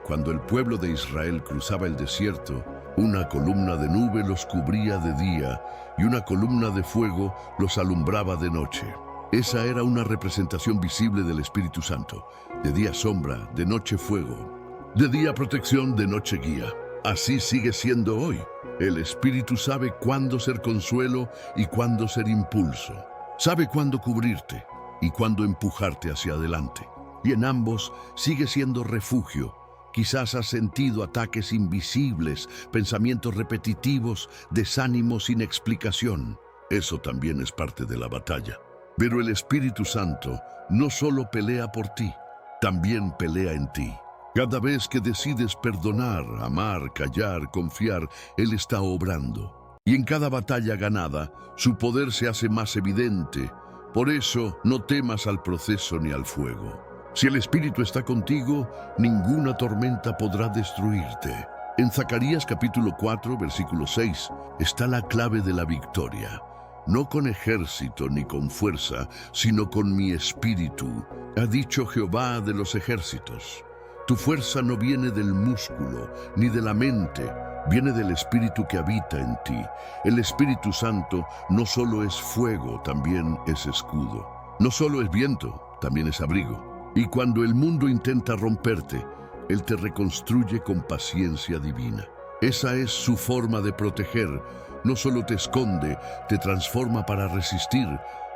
Cuando el pueblo de Israel cruzaba el desierto, una columna de nube los cubría de día y una columna de fuego los alumbraba de noche. Esa era una representación visible del Espíritu Santo. De día sombra, de noche fuego. De día protección, de noche guía. Así sigue siendo hoy. El Espíritu sabe cuándo ser consuelo y cuándo ser impulso. Sabe cuándo cubrirte y cuándo empujarte hacia adelante. Y en ambos sigue siendo refugio. Quizás has sentido ataques invisibles, pensamientos repetitivos, desánimo sin explicación. Eso también es parte de la batalla. Pero el Espíritu Santo no solo pelea por ti, también pelea en ti. Cada vez que decides perdonar, amar, callar, confiar, Él está obrando. Y en cada batalla ganada, su poder se hace más evidente. Por eso, no temas al proceso ni al fuego. Si el Espíritu está contigo, ninguna tormenta podrá destruirte. En Zacarías capítulo 4, versículo 6, está la clave de la victoria. No con ejército ni con fuerza, sino con mi espíritu, ha dicho Jehová de los ejércitos. Tu fuerza no viene del músculo, ni de la mente, viene del Espíritu que habita en ti. El Espíritu Santo no solo es fuego, también es escudo. No solo es viento, también es abrigo. Y cuando el mundo intenta romperte, Él te reconstruye con paciencia divina. Esa es su forma de proteger. No solo te esconde, te transforma para resistir.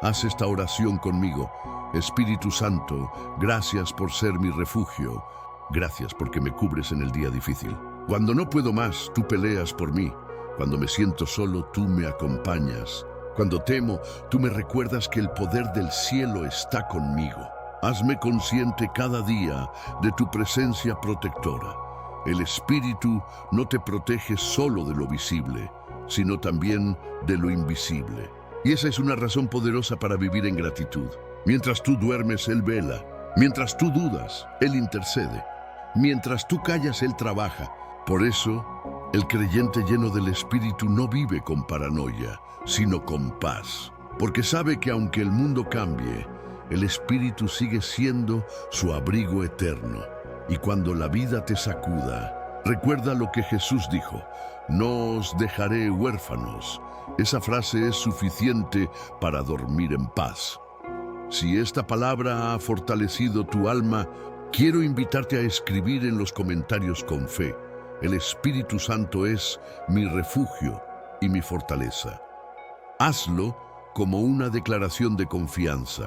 Haz esta oración conmigo. Espíritu Santo, gracias por ser mi refugio. Gracias porque me cubres en el día difícil. Cuando no puedo más, tú peleas por mí. Cuando me siento solo, tú me acompañas. Cuando temo, tú me recuerdas que el poder del cielo está conmigo. Hazme consciente cada día de tu presencia protectora. El Espíritu no te protege solo de lo visible, sino también de lo invisible. Y esa es una razón poderosa para vivir en gratitud. Mientras tú duermes, Él vela. Mientras tú dudas, Él intercede. Mientras tú callas, Él trabaja. Por eso, el creyente lleno del Espíritu no vive con paranoia, sino con paz. Porque sabe que aunque el mundo cambie, el Espíritu sigue siendo su abrigo eterno. Y cuando la vida te sacuda, recuerda lo que Jesús dijo: no os dejaré huérfanos. Esa frase es suficiente para dormir en paz. Si esta palabra ha fortalecido tu alma, quiero invitarte a escribir en los comentarios con fe: el Espíritu Santo es mi refugio y mi fortaleza. Hazlo como una declaración de confianza.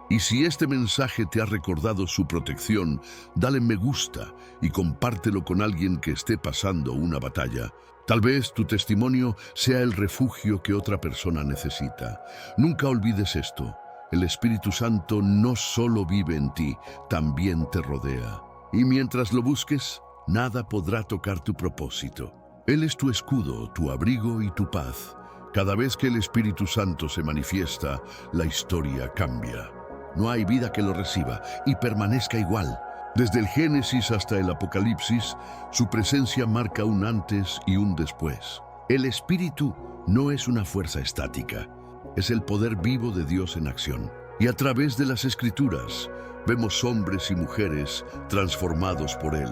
Y si este mensaje te ha recordado su protección, dale me gusta y compártelo con alguien que esté pasando una batalla. Tal vez tu testimonio sea el refugio que otra persona necesita. Nunca olvides esto: el Espíritu Santo no solo vive en ti, también te rodea. Y mientras lo busques, nada podrá tocar tu propósito. Él es tu escudo, tu abrigo y tu paz. Cada vez que el Espíritu Santo se manifiesta, la historia cambia. No hay vida que lo reciba y permanezca igual. Desde el Génesis hasta el Apocalipsis, su presencia marca un antes y un después. El Espíritu no es una fuerza estática, es el poder vivo de Dios en acción. Y a través de las Escrituras, vemos hombres y mujeres transformados por Él.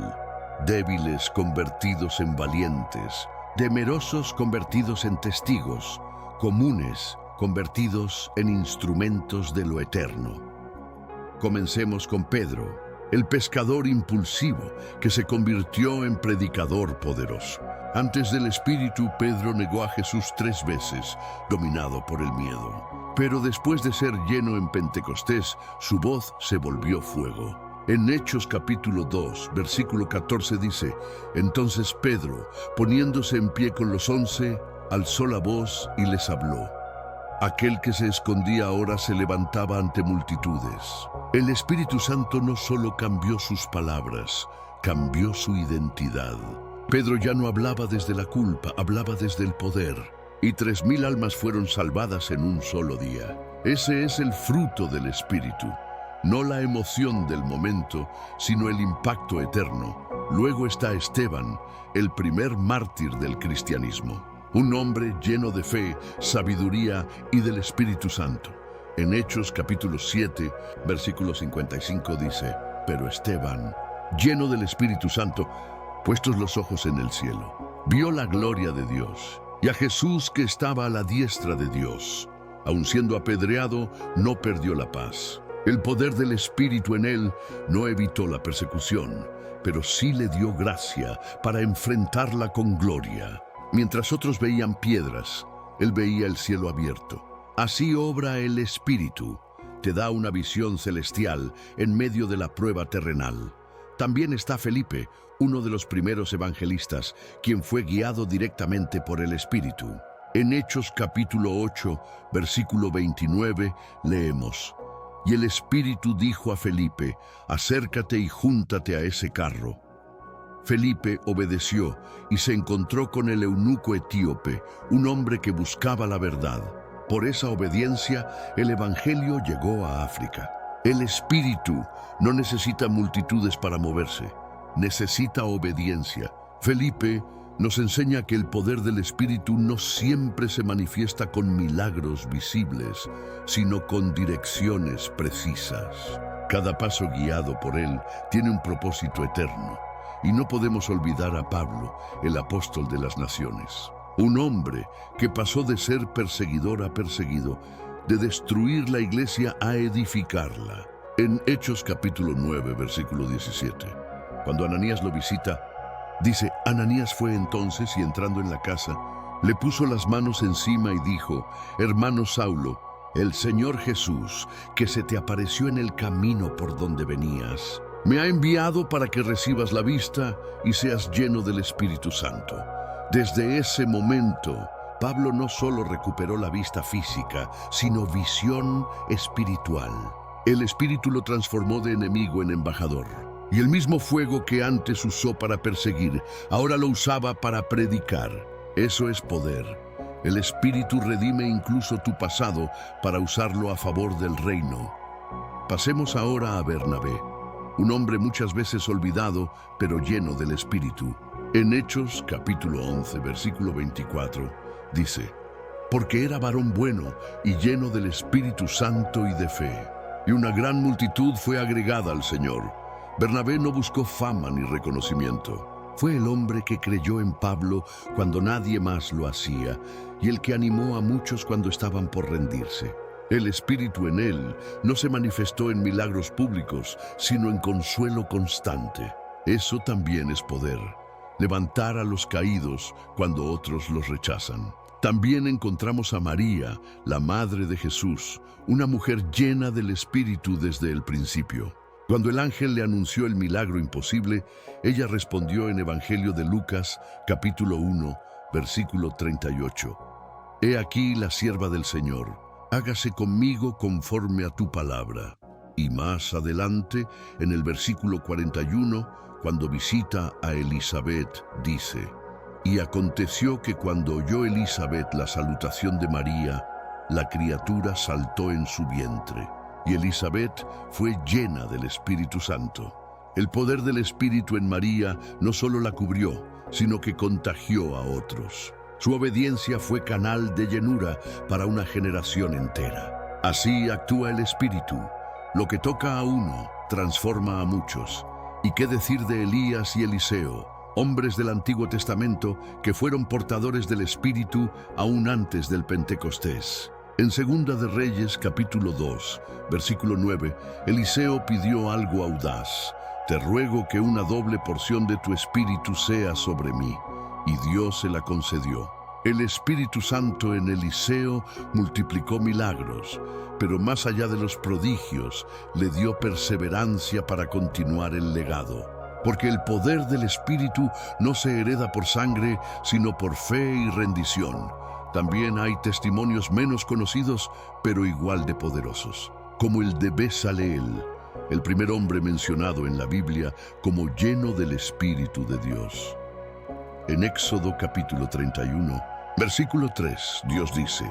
Débiles convertidos en valientes, temerosos convertidos en testigos, comunes convertidos en instrumentos de lo eterno. Comencemos con Pedro, el pescador impulsivo que se convirtió en predicador poderoso. Antes del Espíritu, Pedro negó a Jesús 3 veces, dominado por el miedo. Pero después de ser lleno en Pentecostés, su voz se volvió fuego. En Hechos capítulo 2, versículo 14 dice: entonces Pedro, poniéndose en pie con los 11, alzó la voz y les habló. Aquel que se escondía ahora se levantaba ante multitudes. El Espíritu Santo no solo cambió sus palabras, cambió su identidad. Pedro ya no hablaba desde la culpa, hablaba desde el poder. Y 3000 almas fueron salvadas en un solo día. Ese es el fruto del Espíritu. No la emoción del momento, sino el impacto eterno. Luego está Esteban, el primer mártir del cristianismo. Un hombre lleno de fe, sabiduría y del Espíritu Santo. En Hechos capítulo 7, versículo 55 dice: pero Esteban, lleno del Espíritu Santo, puestos los ojos en el cielo, vio la gloria de Dios y a Jesús que estaba a la diestra de Dios. Aun siendo apedreado, no perdió la paz. El poder del Espíritu en él no evitó la persecución, pero sí le dio gracia para enfrentarla con gloria. Mientras otros veían piedras, él veía el cielo abierto. Así obra el Espíritu. Te da una visión celestial en medio de la prueba terrenal. También está Felipe, uno de los primeros evangelistas, quien fue guiado directamente por el Espíritu. En Hechos capítulo 8, versículo 29, leemos: y el Espíritu dijo a Felipe: acércate y júntate a ese carro. Felipe obedeció y se encontró con el eunuco etíope, un hombre que buscaba la verdad. Por esa obediencia, el Evangelio llegó a África. El Espíritu no necesita multitudes para moverse, necesita obediencia. Felipe nos enseña que el poder del Espíritu no siempre se manifiesta con milagros visibles, sino con direcciones precisas. Cada paso guiado por él tiene un propósito eterno. Y no podemos olvidar a Pablo, el apóstol de las naciones. Un hombre que pasó de ser perseguidor a perseguido, de destruir la iglesia a edificarla. En Hechos capítulo 9, versículo 17, cuando Ananías lo visita, dice: Ananías fue entonces y entrando en la casa, le puso las manos encima y dijo: Hermano Saulo, el Señor Jesús, que se te apareció en el camino por donde venías, me ha enviado para que recibas la vista y seas lleno del Espíritu Santo. Desde ese momento, Pablo no solo recuperó la vista física, sino visión espiritual. El Espíritu lo transformó de enemigo en embajador. Y el mismo fuego que antes usó para perseguir, ahora lo usaba para predicar. Eso es poder. El Espíritu redime incluso tu pasado para usarlo a favor del reino. Pasemos ahora a Bernabé, un hombre muchas veces olvidado, pero lleno del Espíritu. En Hechos capítulo 11, versículo 24, dice: Porque era varón bueno y lleno del Espíritu Santo y de fe, y una gran multitud fue agregada al Señor. Bernabé no buscó fama ni reconocimiento. Fue el hombre que creyó en Pablo cuando nadie más lo hacía, y el que animó a muchos cuando estaban por rendirse. El Espíritu en él no se manifestó en milagros públicos, sino en consuelo constante. Eso también es poder: levantar a los caídos cuando otros los rechazan. También encontramos a María, la madre de Jesús, una mujer llena del Espíritu desde el principio. Cuando el ángel le anunció el milagro imposible, ella respondió en Evangelio de Lucas, capítulo 1, versículo 38. He aquí la sierva del Señor, hágase conmigo conforme a tu palabra. Y más adelante, en el versículo 41, cuando visita a Elisabet, dice: Y aconteció que cuando oyó Elisabet la salutación de María, la criatura saltó en su vientre, y Elisabet fue llena del Espíritu Santo. El poder del Espíritu en María no solo la cubrió, sino que contagió a otros. Su obediencia fue canal de llenura para una generación entera. Así actúa el Espíritu. Lo que toca a uno, transforma a muchos. ¿Y qué decir de Elías y Eliseo, hombres del Antiguo Testamento que fueron portadores del Espíritu aún antes del Pentecostés? En Segunda de Reyes, capítulo 2, versículo 9, Eliseo pidió algo audaz: Te ruego que una doble porción de tu Espíritu sea sobre mí. Y Dios se la concedió. El Espíritu Santo en Eliseo multiplicó milagros, pero más allá de los prodigios, le dio perseverancia para continuar el legado. Porque el poder del Espíritu no se hereda por sangre, sino por fe y rendición. También hay testimonios menos conocidos, pero igual de poderosos, como el de Bezaleel, el primer hombre mencionado en la Biblia como lleno del Espíritu de Dios. En Éxodo capítulo 31, versículo 3, Dios dice: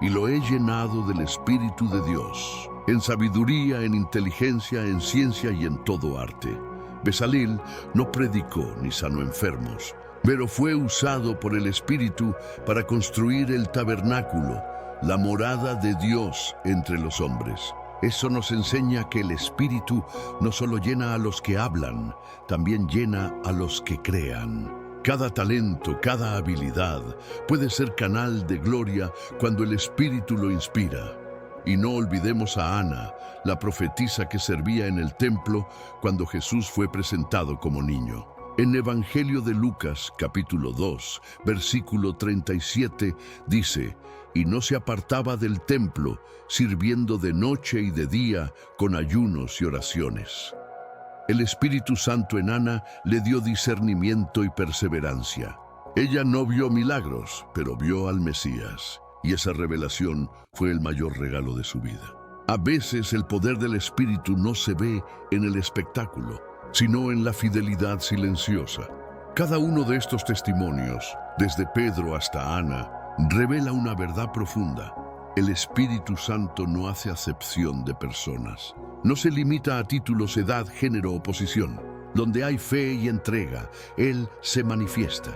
Y lo he llenado del Espíritu de Dios, en sabiduría, en inteligencia, en ciencia y en todo arte. Bezaleel no predicó ni sanó enfermos, pero fue usado por el Espíritu para construir el tabernáculo, la morada de Dios entre los hombres. Eso nos enseña que el Espíritu no solo llena a los que hablan, también llena a los que crean. Cada talento, cada habilidad puede ser canal de gloria cuando el Espíritu lo inspira. Y no olvidemos a Ana, la profetisa que servía en el templo cuando Jesús fue presentado como niño. En Evangelio de Lucas, capítulo 2, versículo 37, dice: Y no se apartaba del templo, sirviendo de noche y de día con ayunos y oraciones. El Espíritu Santo en Ana le dio discernimiento y perseverancia. Ella no vio milagros, pero vio al Mesías, y esa revelación fue el mayor regalo de su vida. A veces el poder del Espíritu no se ve en el espectáculo, sino en la fidelidad silenciosa. Cada uno de estos testimonios, desde Pedro hasta Ana, revela una verdad profunda. El Espíritu Santo no hace acepción de personas. No se limita a títulos, edad, género o posición. Donde hay fe y entrega, Él se manifiesta.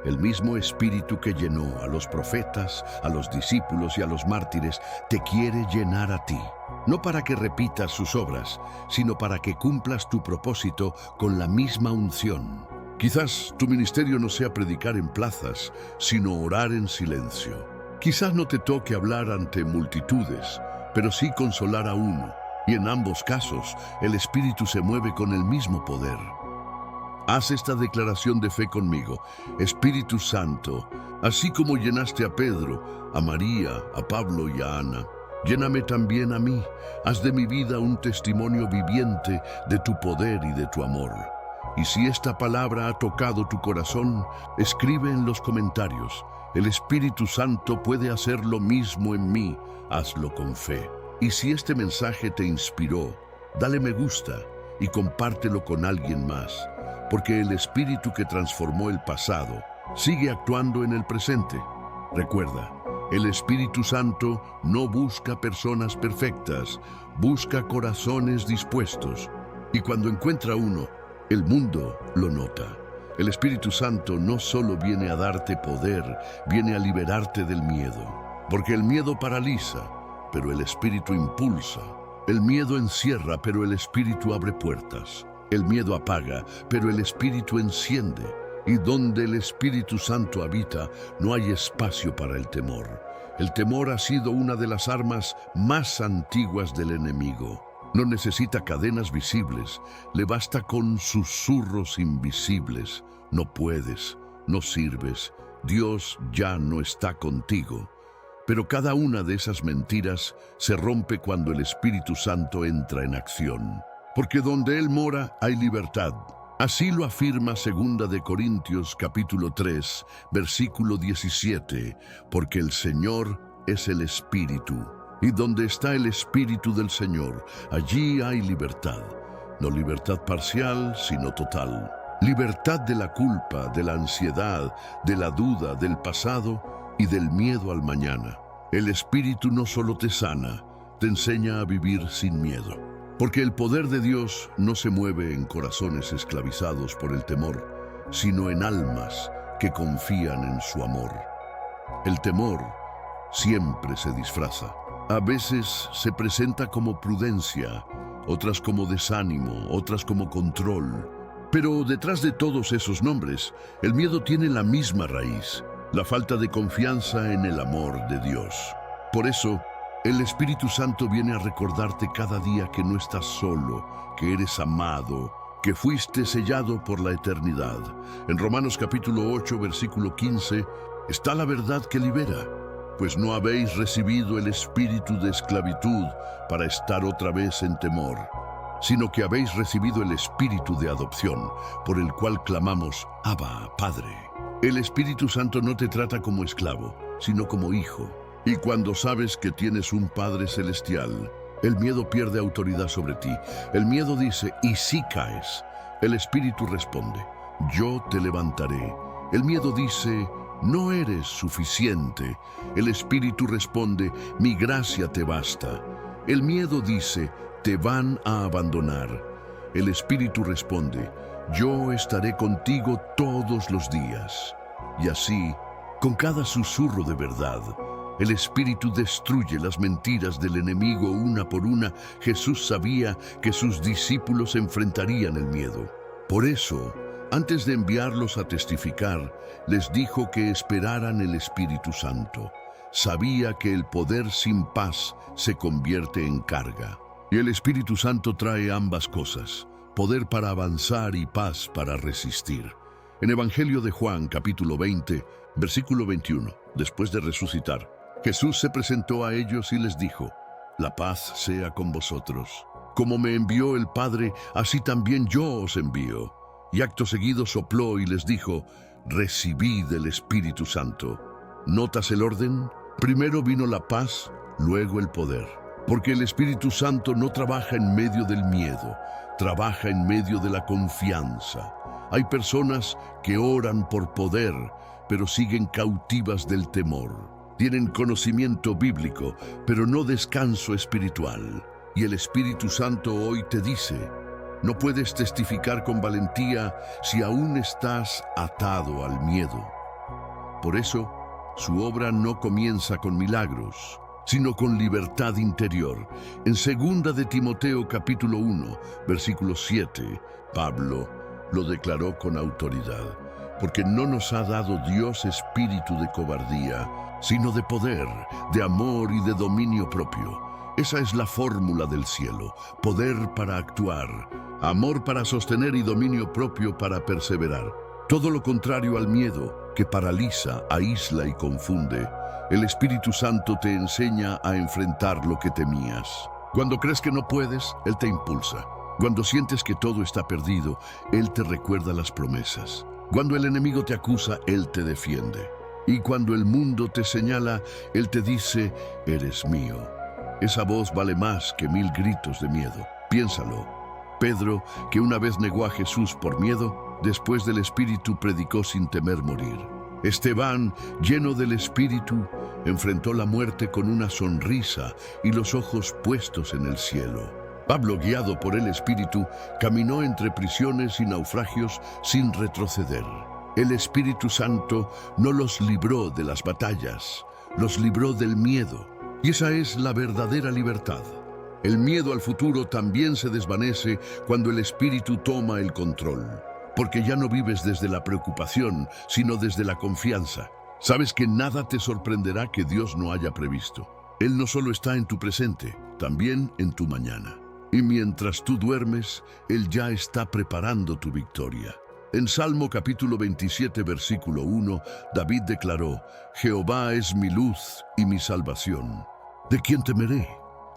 El mismo Espíritu que llenó a los profetas, a los discípulos y a los mártires, te quiere llenar a ti. No para que repitas sus obras, sino para que cumplas tu propósito con la misma unción. Quizás tu ministerio no sea predicar en plazas, sino orar en silencio. Quizás no te toque hablar ante multitudes, pero sí consolar a uno, Y en ambos casos, el Espíritu se mueve con el mismo poder. Haz esta declaración de fe conmigo. Espíritu Santo, así como llenaste a Pedro, a María, a Pablo y a Ana, lléname también a mí. Haz de mi vida un testimonio viviente de tu poder y de tu amor. Y si esta palabra ha tocado tu corazón, escribe en los comentarios. El Espíritu Santo puede hacer lo mismo en mí. Hazlo con fe. Y si este mensaje te inspiró, dale me gusta y compártelo con alguien más, porque el Espíritu que transformó el pasado sigue actuando en el presente. Recuerda, el Espíritu Santo no busca personas perfectas, busca corazones dispuestos. Y cuando encuentra uno, el mundo lo nota. El Espíritu Santo no solo viene a darte poder, viene a liberarte del miedo. Porque el miedo paraliza, pero el Espíritu impulsa. El miedo encierra, pero el Espíritu abre puertas. El miedo apaga, pero el Espíritu enciende. Y donde el Espíritu Santo habita, no hay espacio para el temor. El temor ha sido una de las armas más antiguas del enemigo. No necesita cadenas visibles, le basta con susurros invisibles. No puedes, no sirves, Dios ya no está contigo. Pero cada una de esas mentiras se rompe cuando el Espíritu Santo entra en acción. Porque donde Él mora hay libertad. Así lo afirma 2 de Corintios capítulo 3, versículo 17, porque el Señor es el Espíritu, y donde está el Espíritu del Señor, allí hay libertad. No libertad parcial, sino total. Libertad de la culpa, de la ansiedad, de la duda, del pasado y del miedo al mañana. El Espíritu no solo te sana, te enseña a vivir sin miedo. Porque el poder de Dios no se mueve en corazones esclavizados por el temor, sino en almas que confían en su amor. El temor siempre se disfraza. A veces se presenta como prudencia, otras como desánimo, otras como control. Pero detrás de todos esos nombres, el miedo tiene la misma raíz, la falta de confianza en el amor de Dios. Por eso, el Espíritu Santo viene a recordarte cada día que no estás solo, que eres amado, que fuiste sellado por la eternidad. En Romanos capítulo 8, versículo 15, está la verdad que libera. Pues no habéis recibido el espíritu de esclavitud para estar otra vez en temor, sino que habéis recibido el espíritu de adopción, por el cual clamamos, Abba, Padre. El Espíritu Santo no te trata como esclavo, sino como hijo. Y cuando sabes que tienes un Padre Celestial, el miedo pierde autoridad sobre ti. El miedo dice, ¿y si caes? El Espíritu responde, yo te levantaré. El miedo dice, no eres suficiente. El Espíritu responde, mi gracia te basta. El miedo dice, te van a abandonar. El Espíritu responde, yo estaré contigo todos los días. Y así, con cada susurro de verdad, el Espíritu destruye las mentiras del enemigo una por una. Jesús sabía que sus discípulos enfrentarían el miedo. Por eso, antes de enviarlos a testificar, les dijo que esperaran el Espíritu Santo. Sabía que el poder sin paz se convierte en carga. Y el Espíritu Santo trae ambas cosas, poder para avanzar y paz para resistir. En Evangelio de Juan, capítulo 20, versículo 21, después de resucitar, Jesús se presentó a ellos y les dijo, la paz sea con vosotros. Como me envió el Padre, así también yo os envío. Y acto seguido sopló y les dijo, recibid el Espíritu Santo. ¿Notas el orden? Primero vino la paz, luego el poder. Porque el Espíritu Santo no trabaja en medio del miedo, trabaja en medio de la confianza. Hay personas que oran por poder, pero siguen cautivas del temor. Tienen conocimiento bíblico, pero no descanso espiritual. Y el Espíritu Santo hoy te dice, no puedes testificar con valentía si aún estás atado al miedo. Por eso, su obra no comienza con milagros, sino con libertad interior. En 2 de Timoteo capítulo 1, versículo 7, Pablo lo declaró con autoridad, porque no nos ha dado Dios espíritu de cobardía, sino de poder, de amor y de dominio propio. Esa es la fórmula del cielo: poder para actuar, amor para sostener y dominio propio para perseverar. Todo lo contrario al miedo, que paraliza, aísla y confunde. El Espíritu Santo te enseña a enfrentar lo que temías. Cuando crees que no puedes, Él te impulsa. Cuando sientes que todo está perdido, Él te recuerda las promesas. Cuando el enemigo te acusa, Él te defiende. Y cuando el mundo te señala, Él te dice: eres mío. Esa voz vale más que 1000 gritos de miedo. Piénsalo. Pedro, que una vez negó a Jesús por miedo, después del Espíritu predicó sin temer morir. Esteban, lleno del Espíritu, enfrentó la muerte con una sonrisa y los ojos puestos en el cielo. Pablo, guiado por el Espíritu, caminó entre prisiones y naufragios sin retroceder. El Espíritu Santo no los libró de las batallas, los libró del miedo. Y esa es la verdadera libertad. El miedo al futuro también se desvanece cuando el Espíritu toma el control, porque ya no vives desde la preocupación, sino desde la confianza. Sabes que nada te sorprenderá que Dios no haya previsto. Él no solo está en tu presente, también en tu mañana. Y mientras tú duermes, Él ya está preparando tu victoria. En Salmo capítulo 27, versículo 1, David declaró: Jehová es mi luz y mi salvación. ¿De quién temeré?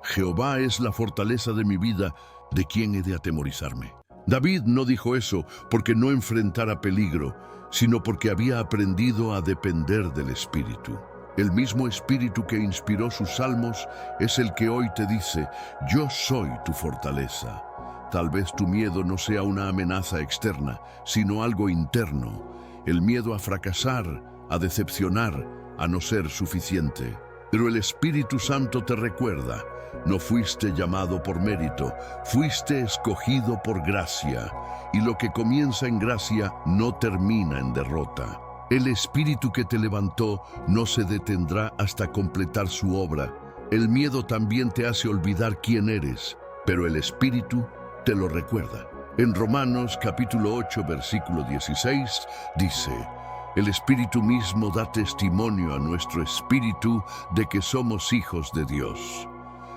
Jehová es la fortaleza de mi vida, ¿de quién he de atemorizarme? David no dijo eso porque no enfrentara peligro, sino porque había aprendido a depender del Espíritu. El mismo Espíritu que inspiró sus salmos es el que hoy te dice: yo soy tu fortaleza. Tal vez tu miedo no sea una amenaza externa, sino algo interno. El miedo a fracasar, a decepcionar, a no ser suficiente. Pero el Espíritu Santo te recuerda: no fuiste llamado por mérito, fuiste escogido por gracia. Y lo que comienza en gracia no termina en derrota. El Espíritu que te levantó no se detendrá hasta completar su obra. El miedo también te hace olvidar quién eres, pero el Espíritu te lo recuerda. En Romanos capítulo 8, versículo 16, dice: el Espíritu mismo da testimonio a nuestro espíritu de que somos hijos de Dios.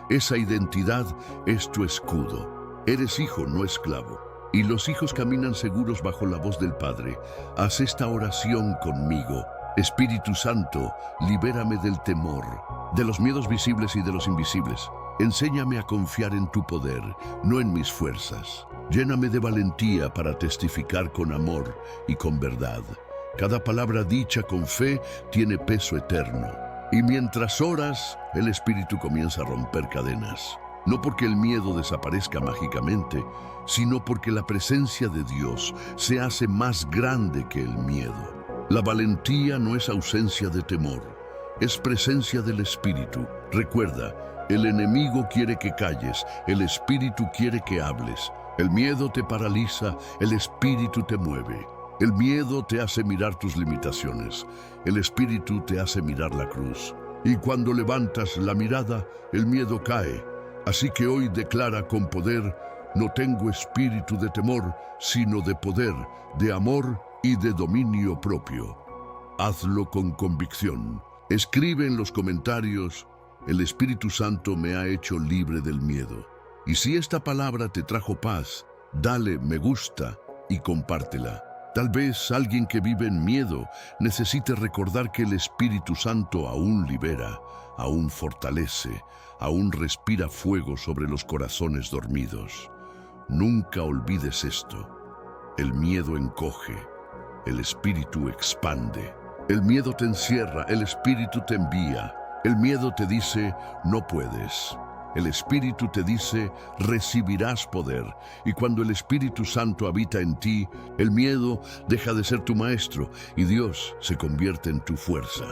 Esa identidad es tu escudo. Eres hijo, no esclavo. Y los hijos caminan seguros bajo la voz del Padre. Haz esta oración conmigo: Espíritu Santo, libérame del temor, de los miedos visibles y de los invisibles. Enséñame a confiar en tu poder, no en mis fuerzas. Lléname de valentía para testificar con amor y con verdad. Cada palabra dicha con fe tiene peso eterno. Y mientras oras, el Espíritu comienza a romper cadenas. No porque el miedo desaparezca mágicamente, sino porque la presencia de Dios se hace más grande que el miedo. La valentía no es ausencia de temor, es presencia del Espíritu. Recuerda, el enemigo quiere que calles, el Espíritu quiere que hables. El miedo te paraliza, el Espíritu te mueve. El miedo te hace mirar tus limitaciones, el Espíritu te hace mirar la cruz. Y cuando levantas la mirada, el miedo cae. Así que hoy declara con poder: no tengo espíritu de temor, sino de poder, de amor y de dominio propio. Hazlo con convicción. Escribe en los comentarios: el Espíritu Santo me ha hecho libre del miedo. Y si esta palabra te trajo paz, dale me gusta y compártela. Tal vez alguien que vive en miedo necesite recordar que el Espíritu Santo aún libera, aún fortalece, aún respira fuego sobre los corazones dormidos. Nunca olvides esto: el miedo encoge, el Espíritu expande. El miedo te encierra, el Espíritu te envía. El miedo te dice: no puedes. El Espíritu te dice: recibirás poder. Y cuando el Espíritu Santo habita en ti, el miedo deja de ser tu maestro y Dios se convierte en tu fuerza.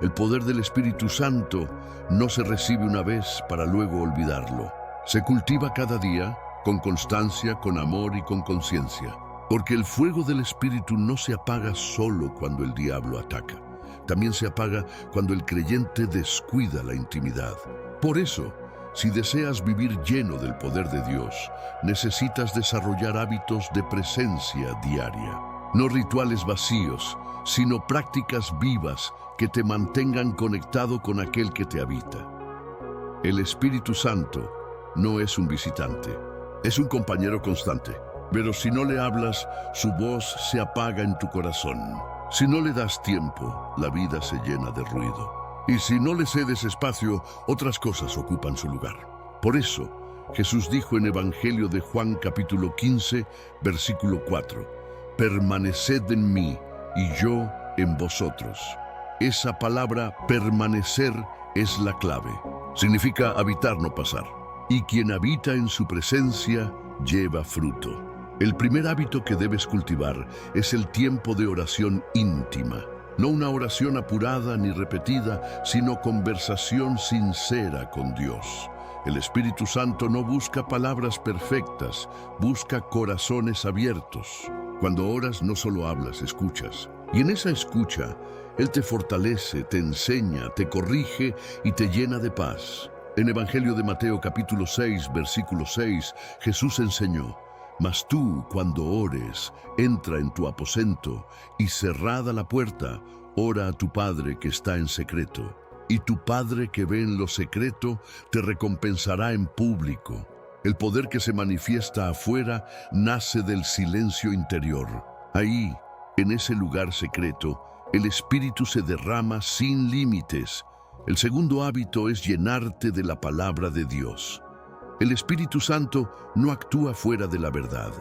El poder del Espíritu Santo no se recibe una vez para luego olvidarlo. Se cultiva cada día, con constancia, con amor y con conciencia. Porque el fuego del Espíritu no se apaga solo cuando el diablo ataca. También se apaga cuando el creyente descuida la intimidad. Por eso, si deseas vivir lleno del poder de Dios, necesitas desarrollar hábitos de presencia diaria. No rituales vacíos, sino prácticas vivas que te mantengan conectado con aquel que te habita. El Espíritu Santo no es un visitante, es un compañero constante. Pero si no le hablas, su voz se apaga en tu corazón. Si no le das tiempo, la vida se llena de ruido. Y si no le cedes espacio, otras cosas ocupan su lugar. Por eso, Jesús dijo en Evangelio de Juan capítulo 15, versículo 4, «Permaneced en mí y yo en vosotros». Esa palabra permanecer es la clave. Significa habitar, no pasar. Y quien habita en su presencia lleva fruto. El primer hábito que debes cultivar es el tiempo de oración íntima. No una oración apurada ni repetida, sino conversación sincera con Dios. El Espíritu Santo no busca palabras perfectas, busca corazones abiertos. Cuando oras no solo hablas, escuchas. Y en esa escucha, Él te fortalece, te enseña, te corrige y te llena de paz. En Evangelio de Mateo capítulo 6, versículo 6, Jesús enseñó: «Mas tú, cuando ores, entra en tu aposento y cerrada la puerta, ora a tu Padre que está en secreto. Y tu Padre que ve en lo secreto te recompensará en público». El poder que se manifiesta afuera nace del silencio interior. Ahí, en ese lugar secreto, el Espíritu se derrama sin límites. El segundo hábito es llenarte de la palabra de Dios. El Espíritu Santo no actúa fuera de la verdad.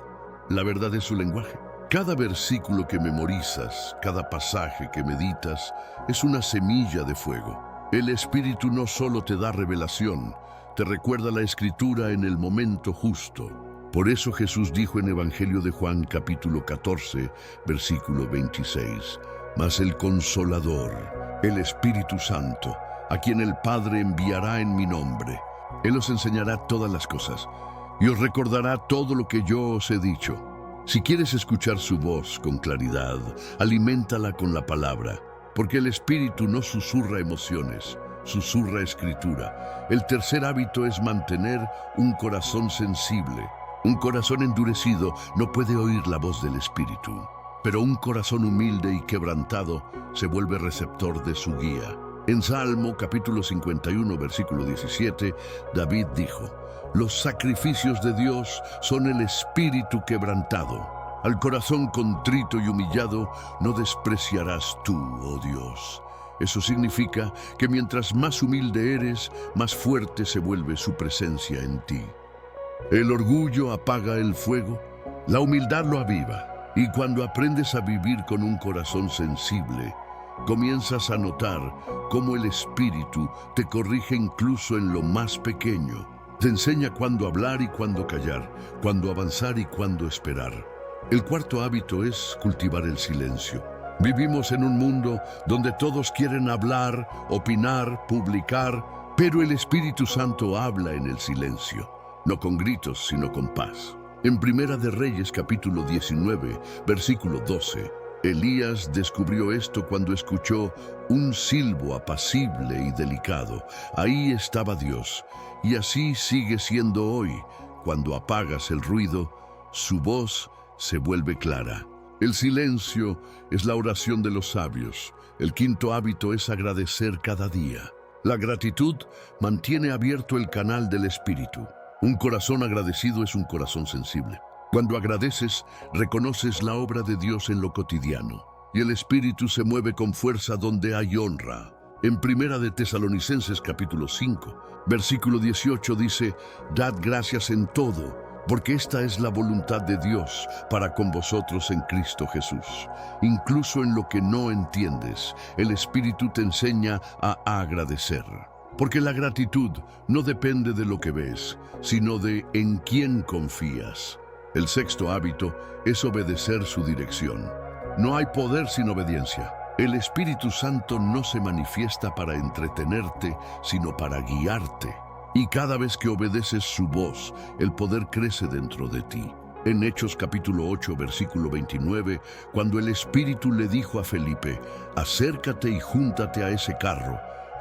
La verdad es su lenguaje. Cada versículo que memorizas, cada pasaje que meditas, es una semilla de fuego. El Espíritu no solo te da revelación, te recuerda la Escritura en el momento justo. Por eso Jesús dijo en Evangelio de Juan capítulo 14, versículo 26, «Mas el Consolador, el Espíritu Santo, a quien el Padre enviará en mi nombre, Él os enseñará todas las cosas y os recordará todo lo que yo os he dicho». Si quieres escuchar su voz con claridad, aliméntala con la palabra, porque el Espíritu no susurra emociones, susurra Escritura. El tercer hábito es mantener un corazón sensible. Un corazón endurecido no puede oír la voz del Espíritu, pero un corazón humilde y quebrantado se vuelve receptor de su guía. En Salmo capítulo 51, versículo 17, David dijo: «Los sacrificios de Dios son el espíritu quebrantado. Al corazón contrito y humillado no despreciarás tú, oh Dios». Eso significa que mientras más humilde eres, más fuerte se vuelve su presencia en ti. El orgullo apaga el fuego, la humildad lo aviva. Y cuando aprendes a vivir con un corazón sensible, comienzas a notar cómo el Espíritu te corrige incluso en lo más pequeño. Te enseña cuándo hablar y cuándo callar, cuándo avanzar y cuándo esperar. El cuarto hábito es cultivar el silencio. Vivimos en un mundo donde todos quieren hablar, opinar, publicar, pero el Espíritu Santo habla en el silencio, no con gritos, sino con paz. En Primera de Reyes capítulo 19, versículo 12, Elías descubrió esto cuando escuchó un silbo apacible y delicado. Ahí estaba Dios, y así sigue siendo hoy. Cuando apagas el ruido, su voz se vuelve clara. El silencio es la oración de los sabios. El quinto hábito es agradecer cada día. La gratitud mantiene abierto el canal del Espíritu. Un corazón agradecido es un corazón sensible. Cuando agradeces, reconoces la obra de Dios en lo cotidiano, y el Espíritu se mueve con fuerza donde hay honra. En Primera de Tesalonicenses capítulo 5, versículo 18 dice: «Dad gracias en todo, porque esta es la voluntad de Dios para con vosotros en Cristo Jesús». Incluso en lo que no entiendes, el Espíritu te enseña a agradecer. Porque la gratitud no depende de lo que ves, sino de en quién confías. El sexto hábito es obedecer su dirección. No hay poder sin obediencia. El Espíritu Santo no se manifiesta para entretenerte, sino para guiarte. Y cada vez que obedeces su voz, el poder crece dentro de ti. En Hechos capítulo 8, versículo 29, cuando el Espíritu le dijo a Felipe: «Acércate y júntate a ese carro»,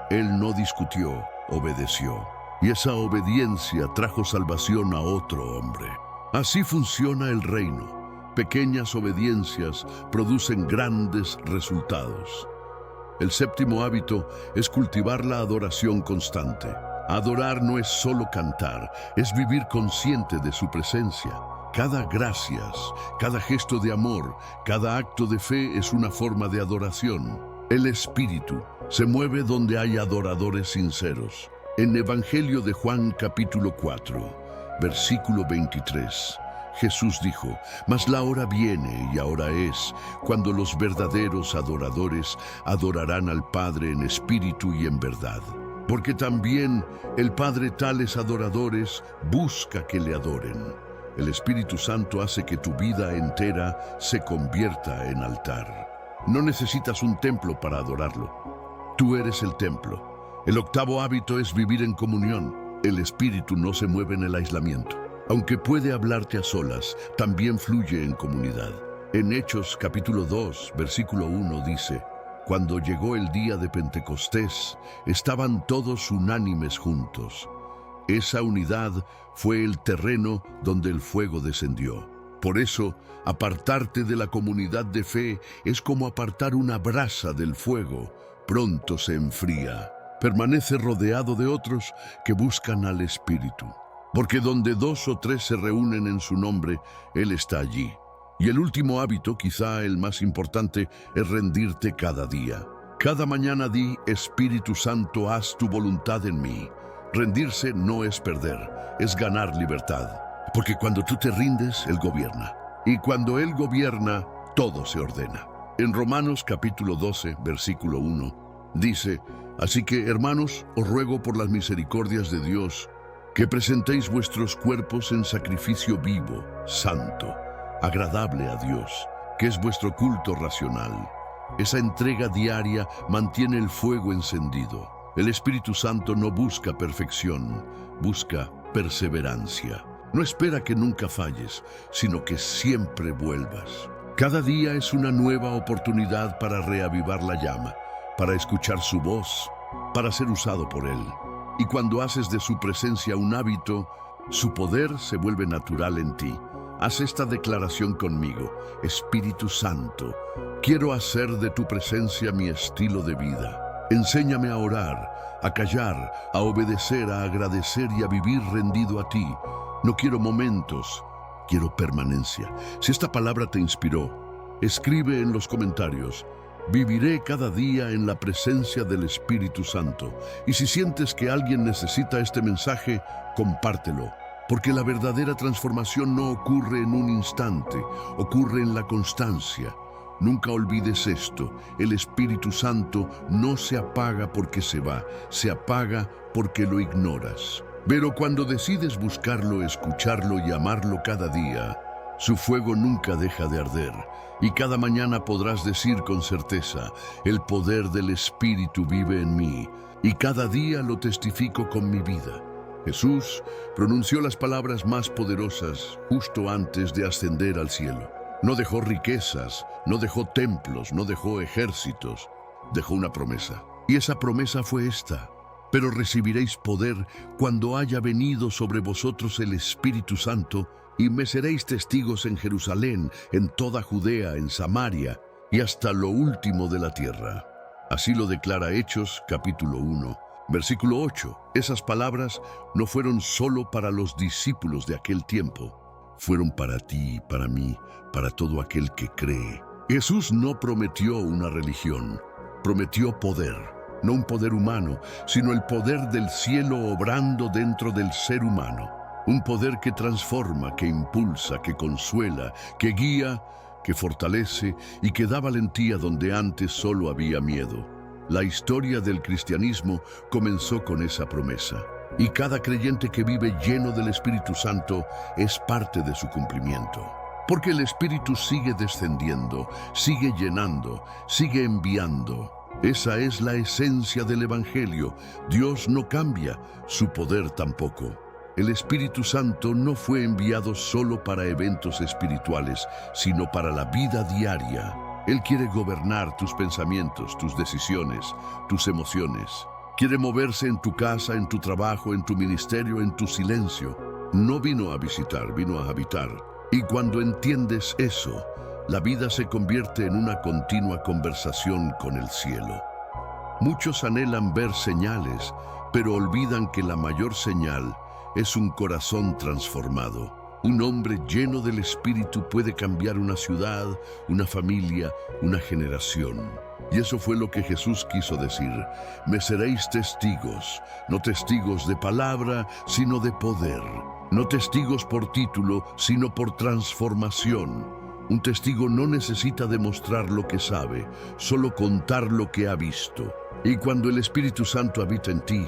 él no discutió, obedeció. Y esa obediencia trajo salvación a otro hombre. Así funciona el reino. Pequeñas obediencias producen grandes resultados. El séptimo hábito es cultivar la adoración constante. Adorar no es solo cantar, es vivir consciente de su presencia. Cada gracias, cada gesto de amor, cada acto de fe es una forma de adoración. El Espíritu se mueve donde hay adoradores sinceros. En Evangelio de Juan capítulo 4, versículo 23, Jesús dijo: «Mas la hora viene, y ahora es, cuando los verdaderos adoradores adorarán al Padre en espíritu y en verdad. Porque también el Padre tales adoradores busca que le adoren». El Espíritu Santo hace que tu vida entera se convierta en altar. No necesitas un templo para adorarlo. Tú eres el templo. El octavo hábito es vivir en comunión. El Espíritu no se mueve en el aislamiento. Aunque puede hablarte a solas, también fluye en comunidad. En Hechos capítulo 2, versículo 1 dice: «Cuando llegó el día de Pentecostés, estaban todos unánimes juntos». Esa unidad fue el terreno donde el fuego descendió. Por eso, apartarte de la comunidad de fe es como apartar una brasa del fuego. Pronto se enfría. Permanece rodeado de otros que buscan al Espíritu. Porque donde 2 o 3 se reúnen en su nombre, Él está allí. Y el último hábito, quizá el más importante, es rendirte cada día. Cada mañana di: «Espíritu Santo, haz tu voluntad en mí». Rendirse no es perder, es ganar libertad. Porque cuando tú te rindes, Él gobierna. Y cuando Él gobierna, todo se ordena. En Romanos capítulo 12, versículo 1, dice: «Así que, hermanos, os ruego por las misericordias de Dios, que presentéis vuestros cuerpos en sacrificio vivo, santo, agradable a Dios, que es vuestro culto racional». Esa entrega diaria mantiene el fuego encendido. El Espíritu Santo no busca perfección, busca perseverancia. No espera que nunca falles, sino que siempre vuelvas. Cada día es una nueva oportunidad para reavivar la llama, para escuchar su voz, para ser usado por Él. Y cuando haces de su presencia un hábito, su poder se vuelve natural en ti. Haz esta declaración conmigo: «Espíritu Santo, quiero hacer de tu presencia mi estilo de vida. Enséñame a orar, a callar, a obedecer, a agradecer y a vivir rendido a ti. No quiero momentos, quiero permanencia». Si esta palabra te inspiró, escribe en los comentarios: «Viviré cada día en la presencia del Espíritu Santo». Y si sientes que alguien necesita este mensaje, compártelo. Porque la verdadera transformación no ocurre en un instante, ocurre en la constancia. Nunca olvides esto: el Espíritu Santo no se apaga porque se va, se apaga porque lo ignoras. Pero cuando decides buscarlo, escucharlo y amarlo cada día, su fuego nunca deja de arder. Y cada mañana podrás decir con certeza: «El poder del Espíritu vive en mí, y cada día lo testifico con mi vida». Jesús pronunció las palabras más poderosas justo antes de ascender al cielo. No dejó riquezas, no dejó templos, no dejó ejércitos, dejó una promesa. Y esa promesa fue esta: «Pero recibiréis poder cuando haya venido sobre vosotros el Espíritu Santo, y me seréis testigos en Jerusalén, en toda Judea, en Samaria, y hasta lo último de la tierra». Así lo declara Hechos capítulo 1, versículo 8. Esas palabras no fueron solo para los discípulos de aquel tiempo. Fueron para ti, para mí, para todo aquel que cree. Jesús no prometió una religión, prometió poder. No un poder humano, sino el poder del cielo obrando dentro del ser humano. Un poder que transforma, que impulsa, que consuela, que guía, que fortalece y que da valentía donde antes solo había miedo. La historia del cristianismo comenzó con esa promesa. Y cada creyente que vive lleno del Espíritu Santo es parte de su cumplimiento. Porque el Espíritu sigue descendiendo, sigue llenando, sigue enviando. Esa es la esencia del Evangelio. Dios no cambia, su poder tampoco. El Espíritu Santo no fue enviado solo para eventos espirituales, sino para la vida diaria. Él quiere gobernar tus pensamientos, tus decisiones, tus emociones. Quiere moverse en tu casa, en tu trabajo, en tu ministerio, en tu silencio. No vino a visitar, vino a habitar. Y cuando entiendes eso, la vida se convierte en una continua conversación con el cielo. Muchos anhelan ver señales, pero olvidan que la mayor señal es un corazón transformado. Un hombre lleno del Espíritu puede cambiar una ciudad, una familia, una generación. Y eso fue lo que Jesús quiso decir: me seréis testigos, no testigos de palabra, sino de poder. No testigos por título, sino por transformación. Un testigo no necesita demostrar lo que sabe, solo contar lo que ha visto. Y cuando el Espíritu Santo habita en ti,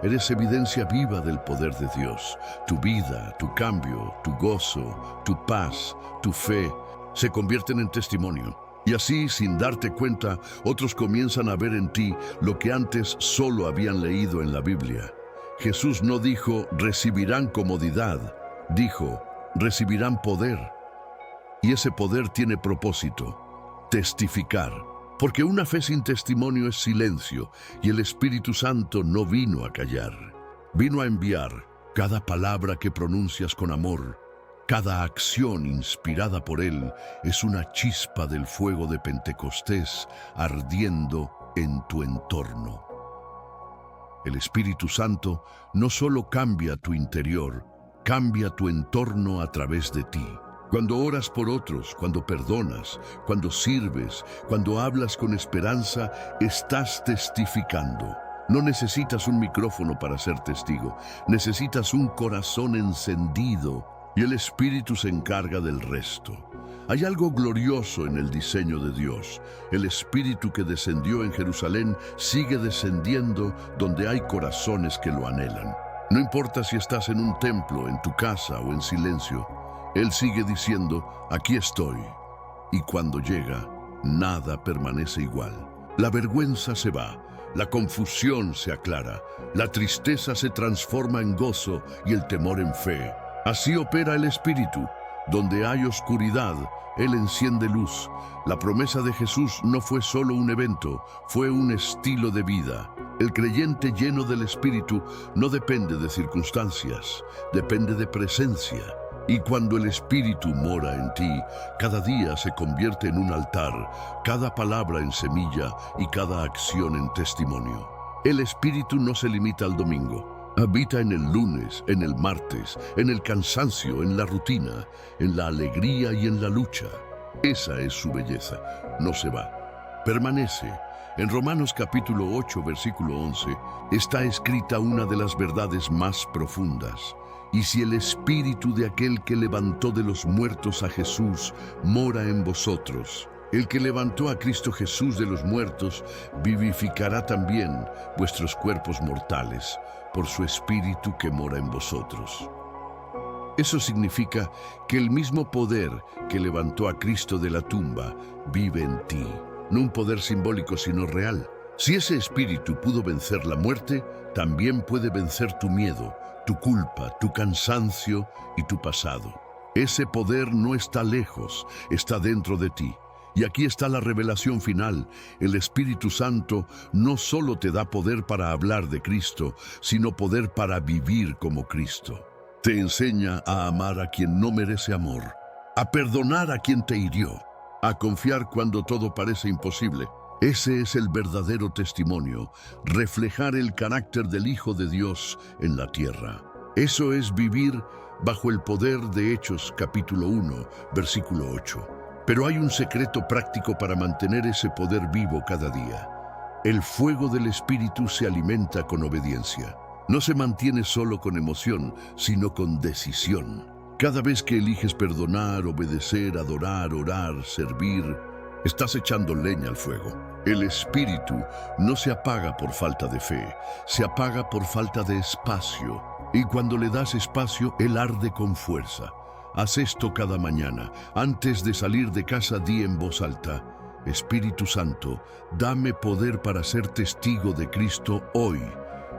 eres evidencia viva del poder de Dios. Tu vida, tu cambio, tu gozo, tu paz, tu fe, se convierten en testimonio. Y así, sin darte cuenta, otros comienzan a ver en ti lo que antes solo habían leído en la Biblia. Jesús no dijo, recibirán comodidad, dijo, recibirán poder. Y ese poder tiene propósito: testificar. Porque una fe sin testimonio es silencio, y el Espíritu Santo no vino a callar. Vino a enviar. Cada palabra que pronuncias con amor, cada acción inspirada por Él, es una chispa del fuego de Pentecostés ardiendo en tu entorno. El Espíritu Santo no solo cambia tu interior, cambia tu entorno a través de ti. Cuando oras por otros, cuando perdonas, cuando sirves, cuando hablas con esperanza, estás testificando. No necesitas un micrófono para ser testigo, necesitas un corazón encendido, y el Espíritu se encarga del resto. Hay algo glorioso en el diseño de Dios. El Espíritu que descendió en Jerusalén sigue descendiendo donde hay corazones que lo anhelan. No importa si estás en un templo, en tu casa o en silencio, Él sigue diciendo, aquí estoy. Y cuando llega, nada permanece igual. La vergüenza se va, la confusión se aclara, la tristeza se transforma en gozo y el temor en fe. Así opera el Espíritu. Donde hay oscuridad, Él enciende luz. La promesa de Jesús no fue solo un evento, fue un estilo de vida. El creyente lleno del Espíritu no depende de circunstancias, depende de presencia. Y cuando el Espíritu mora en ti, cada día se convierte en un altar, cada palabra en semilla y cada acción en testimonio. El Espíritu no se limita al domingo. Habita en el lunes, en el martes, en el cansancio, en la rutina, en la alegría y en la lucha. Esa es su belleza. No se va. Permanece. En Romanos capítulo 8, versículo 11, está escrita una de las verdades más profundas. Y si el Espíritu de aquel que levantó de los muertos a Jesús mora en vosotros, el que levantó a Cristo Jesús de los muertos vivificará también vuestros cuerpos mortales por su Espíritu que mora en vosotros. Eso significa que el mismo poder que levantó a Cristo de la tumba vive en ti. No un poder simbólico, sino real. Si ese Espíritu pudo vencer la muerte, también puede vencer tu miedo, tu culpa, tu cansancio y tu pasado. Ese poder no está lejos, está dentro de ti. Y aquí está la revelación final. El Espíritu Santo no solo te da poder para hablar de Cristo, sino poder para vivir como Cristo. Te enseña a amar a quien no merece amor, a perdonar a quien te hirió, a confiar cuando todo parece imposible. Ese es el verdadero testimonio, reflejar el carácter del Hijo de Dios en la tierra. Eso es vivir bajo el poder de Hechos capítulo 1, versículo 8. Pero hay un secreto práctico para mantener ese poder vivo cada día. El fuego del Espíritu se alimenta con obediencia. No se mantiene solo con emoción, sino con decisión. Cada vez que eliges perdonar, obedecer, adorar, orar, servir, estás echando leña al fuego. El Espíritu no se apaga por falta de fe, se apaga por falta de espacio. Y cuando le das espacio, Él arde con fuerza. Haz esto cada mañana. Antes de salir de casa, di en voz alta: Espíritu Santo, dame poder para ser testigo de Cristo hoy.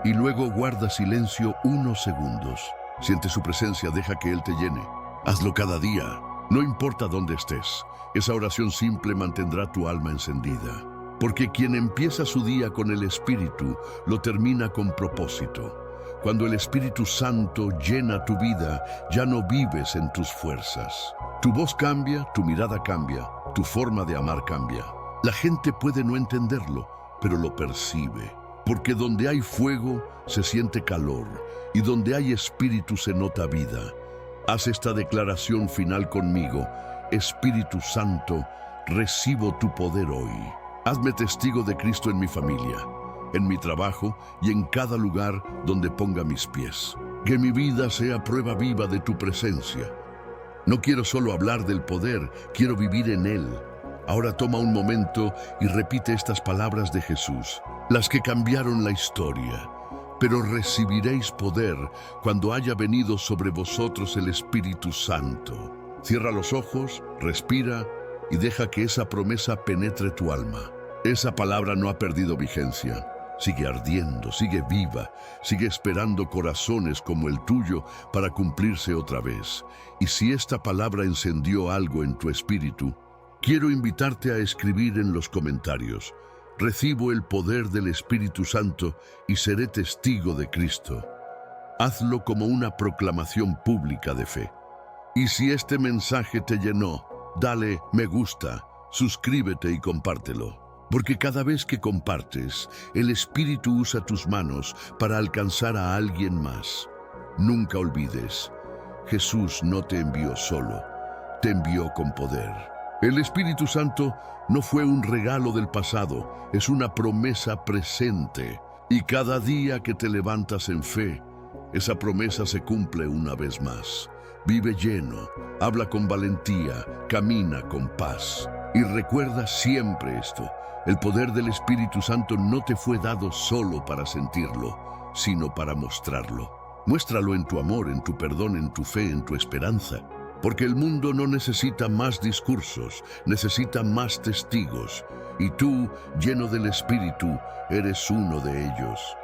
Y luego guarda silencio unos segundos. Siente su presencia, deja que Él te llene. Hazlo cada día, no importa dónde estés. Esa oración simple mantendrá tu alma encendida. Porque quien empieza su día con el Espíritu, lo termina con propósito. Cuando el Espíritu Santo llena tu vida, ya no vives en tus fuerzas. Tu voz cambia, tu mirada cambia, tu forma de amar cambia. La gente puede no entenderlo, pero lo percibe. porque donde hay fuego se siente calor, y donde hay espíritu se nota vida. Haz esta declaración final conmigo. Espíritu Santo, recibo tu poder hoy. Hazme testigo de Cristo en mi familia, en mi trabajo y en cada lugar donde ponga mis pies. Que mi vida sea prueba viva de tu presencia. No quiero solo hablar del poder, quiero vivir en él. Ahora toma un momento y repite estas palabras de Jesús, las que cambiaron la historia. Pero recibiréis poder cuando haya venido sobre vosotros el Espíritu Santo. Cierra los ojos, respira y deja que esa promesa penetre tu alma. Esa palabra no ha perdido vigencia. Sigue ardiendo, sigue viva, sigue esperando corazones como el tuyo para cumplirse otra vez. Y si esta palabra encendió algo en tu espíritu, quiero invitarte a escribir en los comentarios: recibo el poder del Espíritu Santo y seré testigo de Cristo. Hazlo como una proclamación pública de fe. Y si este mensaje te llenó, dale me gusta, suscríbete y compártelo. Porque cada vez que compartes, el Espíritu usa tus manos para alcanzar a alguien más. Nunca olvides, Jesús no te envió solo, te envió con poder. El Espíritu Santo no fue un regalo del pasado, es una promesa presente. Y cada día que te levantas en fe, esa promesa se cumple una vez más. Vive lleno, habla con valentía, camina con paz. Y recuerda siempre esto: el poder del Espíritu Santo no te fue dado solo para sentirlo, sino para mostrarlo. Muéstralo en tu amor, en tu perdón, en tu fe, en tu esperanza. Porque el mundo no necesita más discursos, necesita más testigos. Y tú, lleno del Espíritu, eres uno de ellos.